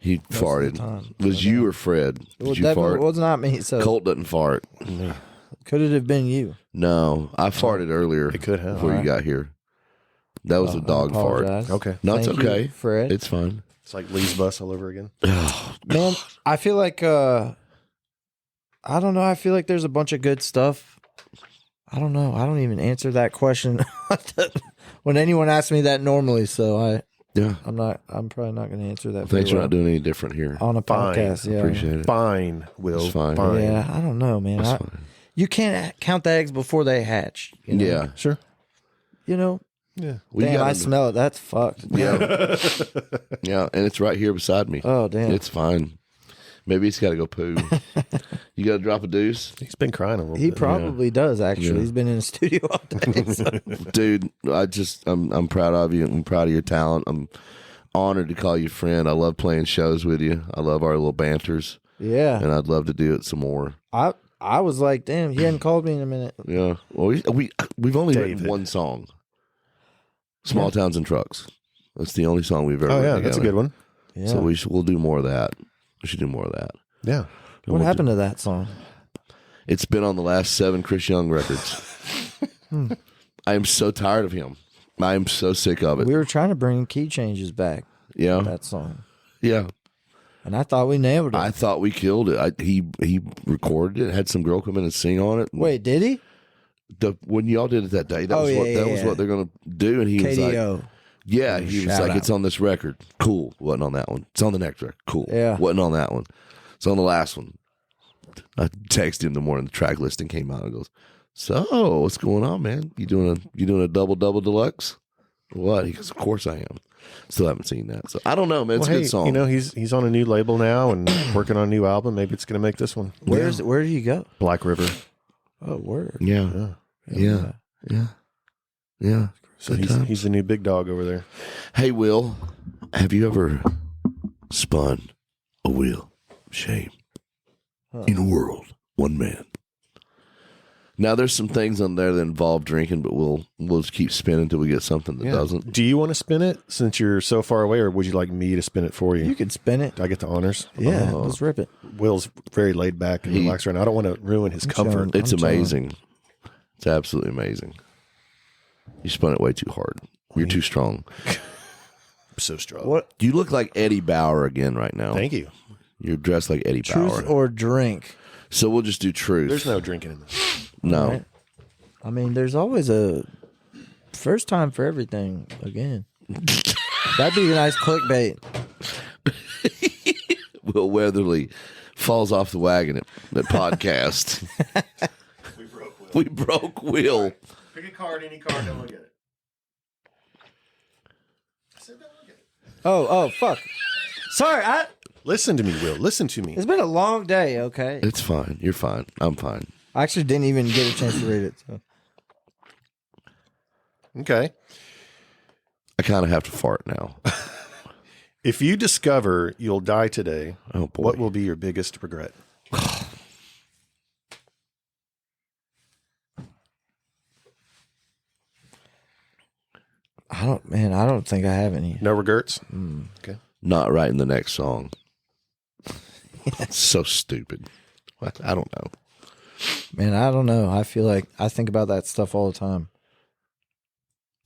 He farted. Was you or Fred? Did you fart? It was not me. So Colt doesn't fart. Could it have been you? No, I farted earlier. It could have. Before you got here. That was a dog fart. Okay. No, it's okay. Fred. It's fine. It's like Lee's bus all over again. Man, I feel like I don't know. I feel like there's a bunch of good stuff. I don't know. I don't even answer that question when anyone asks me that normally. So I'm probably not going to answer that. Thanks for not doing any different here on a podcast. Yeah, appreciate it. Fine, Will. It's fine. Yeah, I don't know, man. You can't count the eggs before they hatch. You know? Yeah, sure. Yeah. Well, damn, I smell it. That's fucked. Yeah, yeah, and it's right here beside me. Oh damn, it's fine. Maybe he's got to go poo. You got to drop a deuce? He's been crying a little bit. He probably does, actually. Yeah. He's been in the studio all day. So. Dude, I'm proud of you. I'm proud of your talent. I'm honored to call you friend. I love playing shows with you. I love our little banters. Yeah. And I'd love to do it some more. I was like, damn, he hadn't called me in a minute. Yeah. Well, we've only written one song. Small Towns and Trucks. That's the only song we've ever written together. That's a good one. Yeah. So we'll do more of that. We should do more of that. Yeah. What happened to that song? It's been on the last 7 Chris Young records. I am so tired of him. I am so sick of it. We were trying to bring key changes back. Yeah. That song. Yeah. And I thought we nailed it. I thought we killed it. He recorded it, had some girl come in and sing on it. Wait, did he? When y'all did it that day, that was what they're going to do. And he was like, yeah, he was like, it's on this record. Cool. Wasn't on that one. It's on the next record. Cool. Yeah. Wasn't on that one. It's on the last one. I texted him in the morning. The track listing came out. He goes, so what's going on, man? You doing a double deluxe? What? He goes, of course I am. Still haven't seen that. So I don't know, man. It's a good song. You know, he's on a new label now and working on a new album. Maybe it's going to make this one. Where do you go? Black River. Oh, word. Yeah. So he's the new big dog over there. Hey, Will, have you ever spun a wheel of shame in a world, one man? Now, there's some things on there that involve drinking, but we'll just keep spinning until we get something that doesn't. Do you want to spin it since you're so far away, or would you like me to spin it for you? You can spin it. Do I get the honors? Yeah, let's rip it. Will's very laid back and relaxed right now. I don't want to ruin his comfort. It's amazing. It's absolutely amazing. You spun it way too hard. You're too strong. I'm so strong. What? You look like Eddie Bauer again right now. Thank you. You're dressed like Eddie Bauer. Truth or drink? So we'll just do truth. There's no drinking in this. No. Right. I mean, there's always a first time for everything again. That'd be a nice clickbait. Will Weatherly falls off the wagon at podcast. We broke Will. Pick a card, any card, don't look at it. I said don't look at it. Oh, fuck. Sorry, Listen to me, Will. Listen to me. it's been a long day, okay? It's fine. You're fine. I'm fine. I actually didn't even get a chance to read it. So. Okay. I kind of have to fart now. If you discover you'll die today, Oh, boy. what will be your biggest regret? I don't think I have any. No regrets? Okay. Not writing the next song. It's so stupid. What? I don't know. Man, I don't know. I feel like I think about that stuff all the time.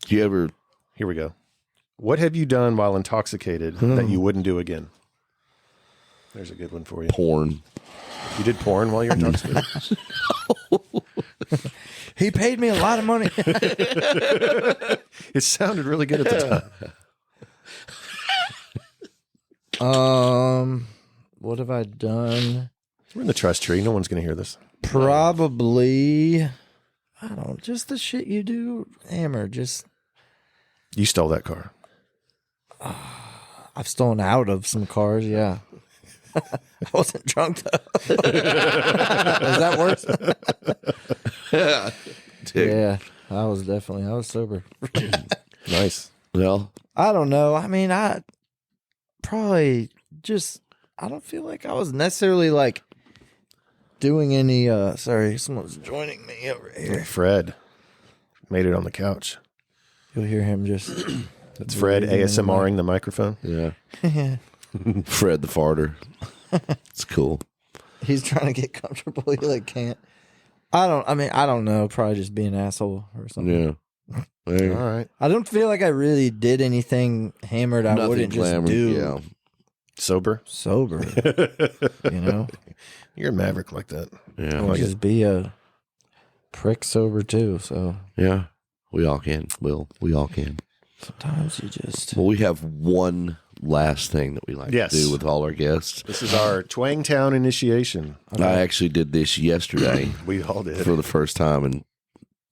Do you ever... Here we go. What have you done while intoxicated that you wouldn't do again? There's a good one for you. porn? You did porn while you're intoxicated? He paid me a lot of money. It sounded really good at the time. What have I done? We're in the trust tree. No one's going to hear this. Probably, I don't, just the shit you do, Hammer. Just, You stole that car. I've stolen out of some cars, yeah. I wasn't drunk, though. Is that worse? Yeah, I was sober. Nice. Well, I don't know. I mean, I probably just, I don't feel like I was necessarily like doing any, sorry, someone's joining me over here. Fred made it on the couch. You'll hear him just. That's Fred ASMRing the microphone. yeah. Fred the farter. It's cool. He's trying to get comfortable. He like can't. I don't know. Probably just be an asshole or something. Yeah. All right. I don't feel like I really did anything hammered. I Nothing wouldn't glamour, just do Yeah. Sober? sober. You know, You're a maverick like that. Yeah. I would just be a prick sober too. So Yeah. We all can. We all can. sometimes you just. Well, we have one last thing that we like Yes. to do with all our guests. This is our Twangtown initiation. I actually did this yesterday We all did. for the first time in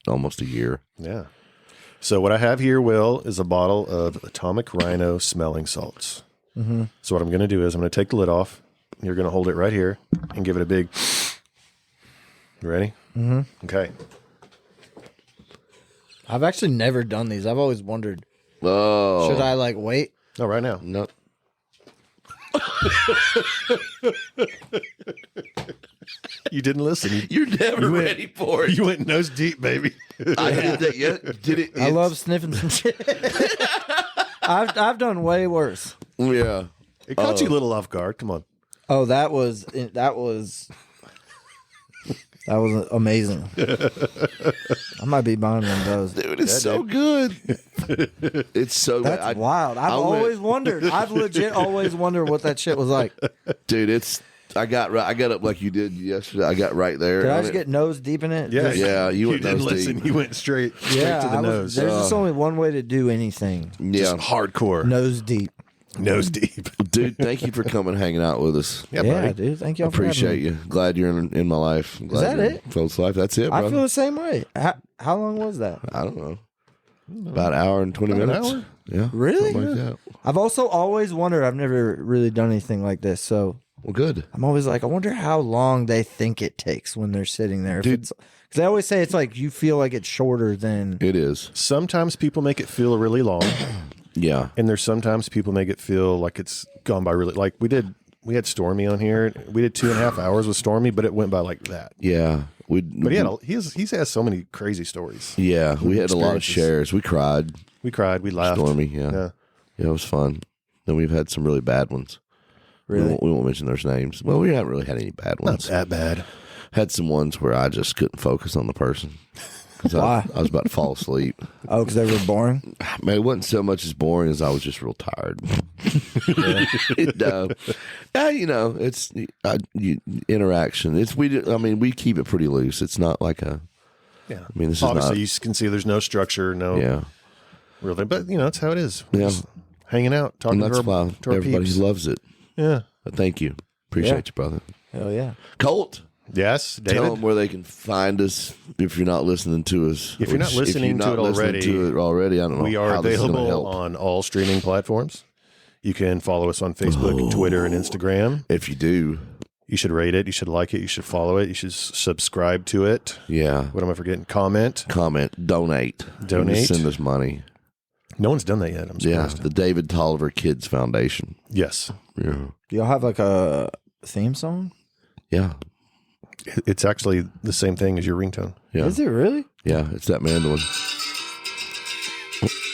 almost a year. Yeah. So what I have here, Will, is a bottle of Atomic Rhino smelling salts. Mm-hmm. So what I'm going to do is I'm going to take the lid off. You're going to hold it right here and give it a big. You ready? Mm-hmm. Okay. I've actually never done these. I've always wondered, Oh. should I like wait? No, right now. No. You didn't listen. You're never ready for it. You went nose deep, baby. I did that yet. Did it? I love sniffing some shit. I've done way worse. Yeah. It caught you a little off guard. Come on. Oh, that was amazing. I might be buying one of those. Dude, it's so good. It's so That's good. wild. I've always wondered. I've legit always wondered what that shit was like. Dude, I got up like you did yesterday. I got right there. Did I on just it. get nose deep in it? Yeah. Just- Yeah, you went didn't nose listen. deep. You went straight to the nose. There's just only one way to do anything. Yeah. Just hardcore. Nose deep. Nose deep. Dude, thank you for coming hanging out with us. Yeah, Yeah, buddy. dude. Thank you. I appreciate you. Glad you're in my life. Glad that you're it? in Phil's life. That's it, bro. I feel the same way. How long was that? I don't know. About an hour and 20 About an minutes. hour? Yeah. Really? something like that. I've also always wondered. I've never really done anything like this, so Well, good. I'm always like, I wonder how long they think it takes when they're sitting there. Dude. Because they always say it's like you feel like it's shorter than. It is. Sometimes people make it feel really long, Yeah. and there's sometimes people make it feel like it's gone by really. Like we had Stormy on here. We did 2.5 hours with Stormy, but it went by like that. Yeah. But he has so many crazy stories. Yeah. We had a lot of Experiences. shares. We cried. We cried. We laughed. Stormy. Yeah. Yeah. It was fun. Then we've had some really bad ones. Really? We won't mention those names. Well, we haven't really had any bad Not ones. that bad. Had some ones where I just couldn't focus on the person. 'Cause Why? I was about to fall asleep. Oh, because they were boring. Man, it wasn't so much as boring as I was just real tired. It's interaction. We keep it pretty loose. It's not like a. Yeah. I mean, this is Obviously, not. you can see there's no structure, no Yeah, real thing. But, it's how it is. We're Yeah. just hanging out, talking and to that's why our everybody peeps. loves it. Yeah. Thank you. Appreciate you, brother. Hell yeah. Colt. Yes, David. Tell them where they can find us if you're not listening to us. If you're not listening to it already, I don't know. We are how this is gonna available help. on all streaming platforms. You can follow us on Facebook, Twitter, and Instagram. If you do, you should rate it. You should like it. You should follow it. You should subscribe to it. yeah. What am I forgetting? Comment. Donate. Donate. Send us money. No one's done that yet. I'm surprised. The David Tolliver Kids Foundation. Yes. Yeah. Do y'all have like a theme song? Yeah. It's actually the same thing as your ringtone. Yeah. Is it really? Yeah. It's that mandolin.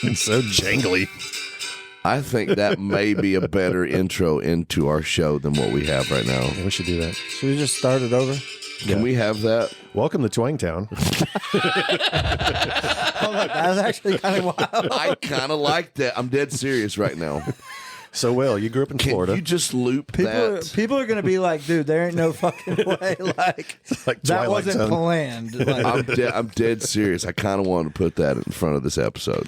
It's so jangly. I think that may be a better intro into our show than what we have right now. Yeah, we should do that. Should we just start it over? Can we have that? Welcome to Twangtown. Oh, look, that was actually kind of wild. I kind of like that. I'm dead serious right now. So, Will, you grew up in Can Florida. you just loop that? People are going to be like, dude, there ain't no fucking way. Like Like that Twilight wasn't Zone. planned. Like, I'm dead serious. I kind of want to put that in front of this episode.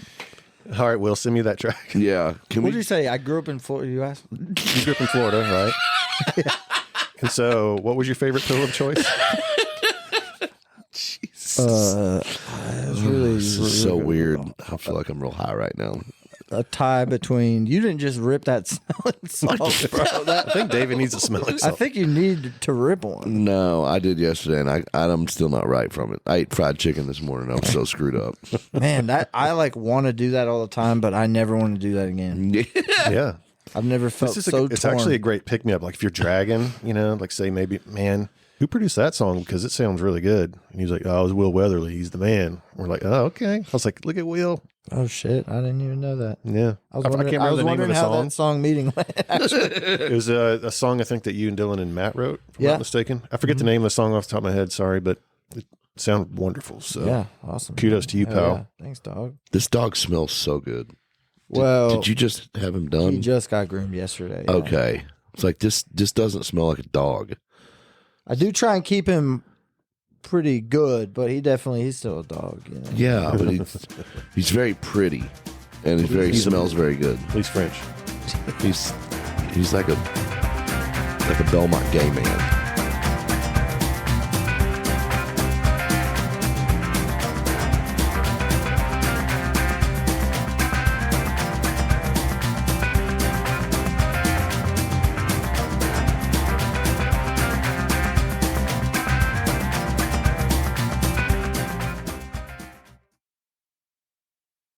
All right, Will, send me that track. Yeah. Can what we? did you say? I grew up in Florida, you asked? You grew up in Florida, right? And so, what was your favorite pill of choice? It was really, This is so weird. I feel like I'm real high right now. a tie between. You didn't just rip that smelling salt, bro. I think David needs a smelling I salt. think you need to rip one. No, I did yesterday, and I'm still not right from it. I ate fried chicken this morning. I'm so screwed up. Man, I like want to do that all the time, but I never want to do that again. Yeah. I've never felt This is so it's torn. actually a great pick me up. Like if you're dragging, like say maybe, man, who produced that song? Because it sounds really good. And he's like, oh, it was Will Weatherly. He's the man. We're like, oh, okay. I was like, look at Will. Oh shit! I didn't even know that. Yeah. I was I wondering, can't remember the name of the how song. that song meeting went. It was a song I think that you and Dylan and Matt wrote, if I'm Yeah. not mistaken. I forget the name of the song off the top of my head. Sorry, but it sounded wonderful. So Yeah, awesome. kudos to you, Hell pal. yeah. Thanks, dog. This dog smells so good. Well, Did you just have him he done? just got groomed yesterday. yeah. Okay. It's like this doesn't smell like a dog. I do try and keep him pretty good, but he's still a dog. You know? Yeah, but he's very pretty, and he smells very good. He's French. He's like a Belmont gay man.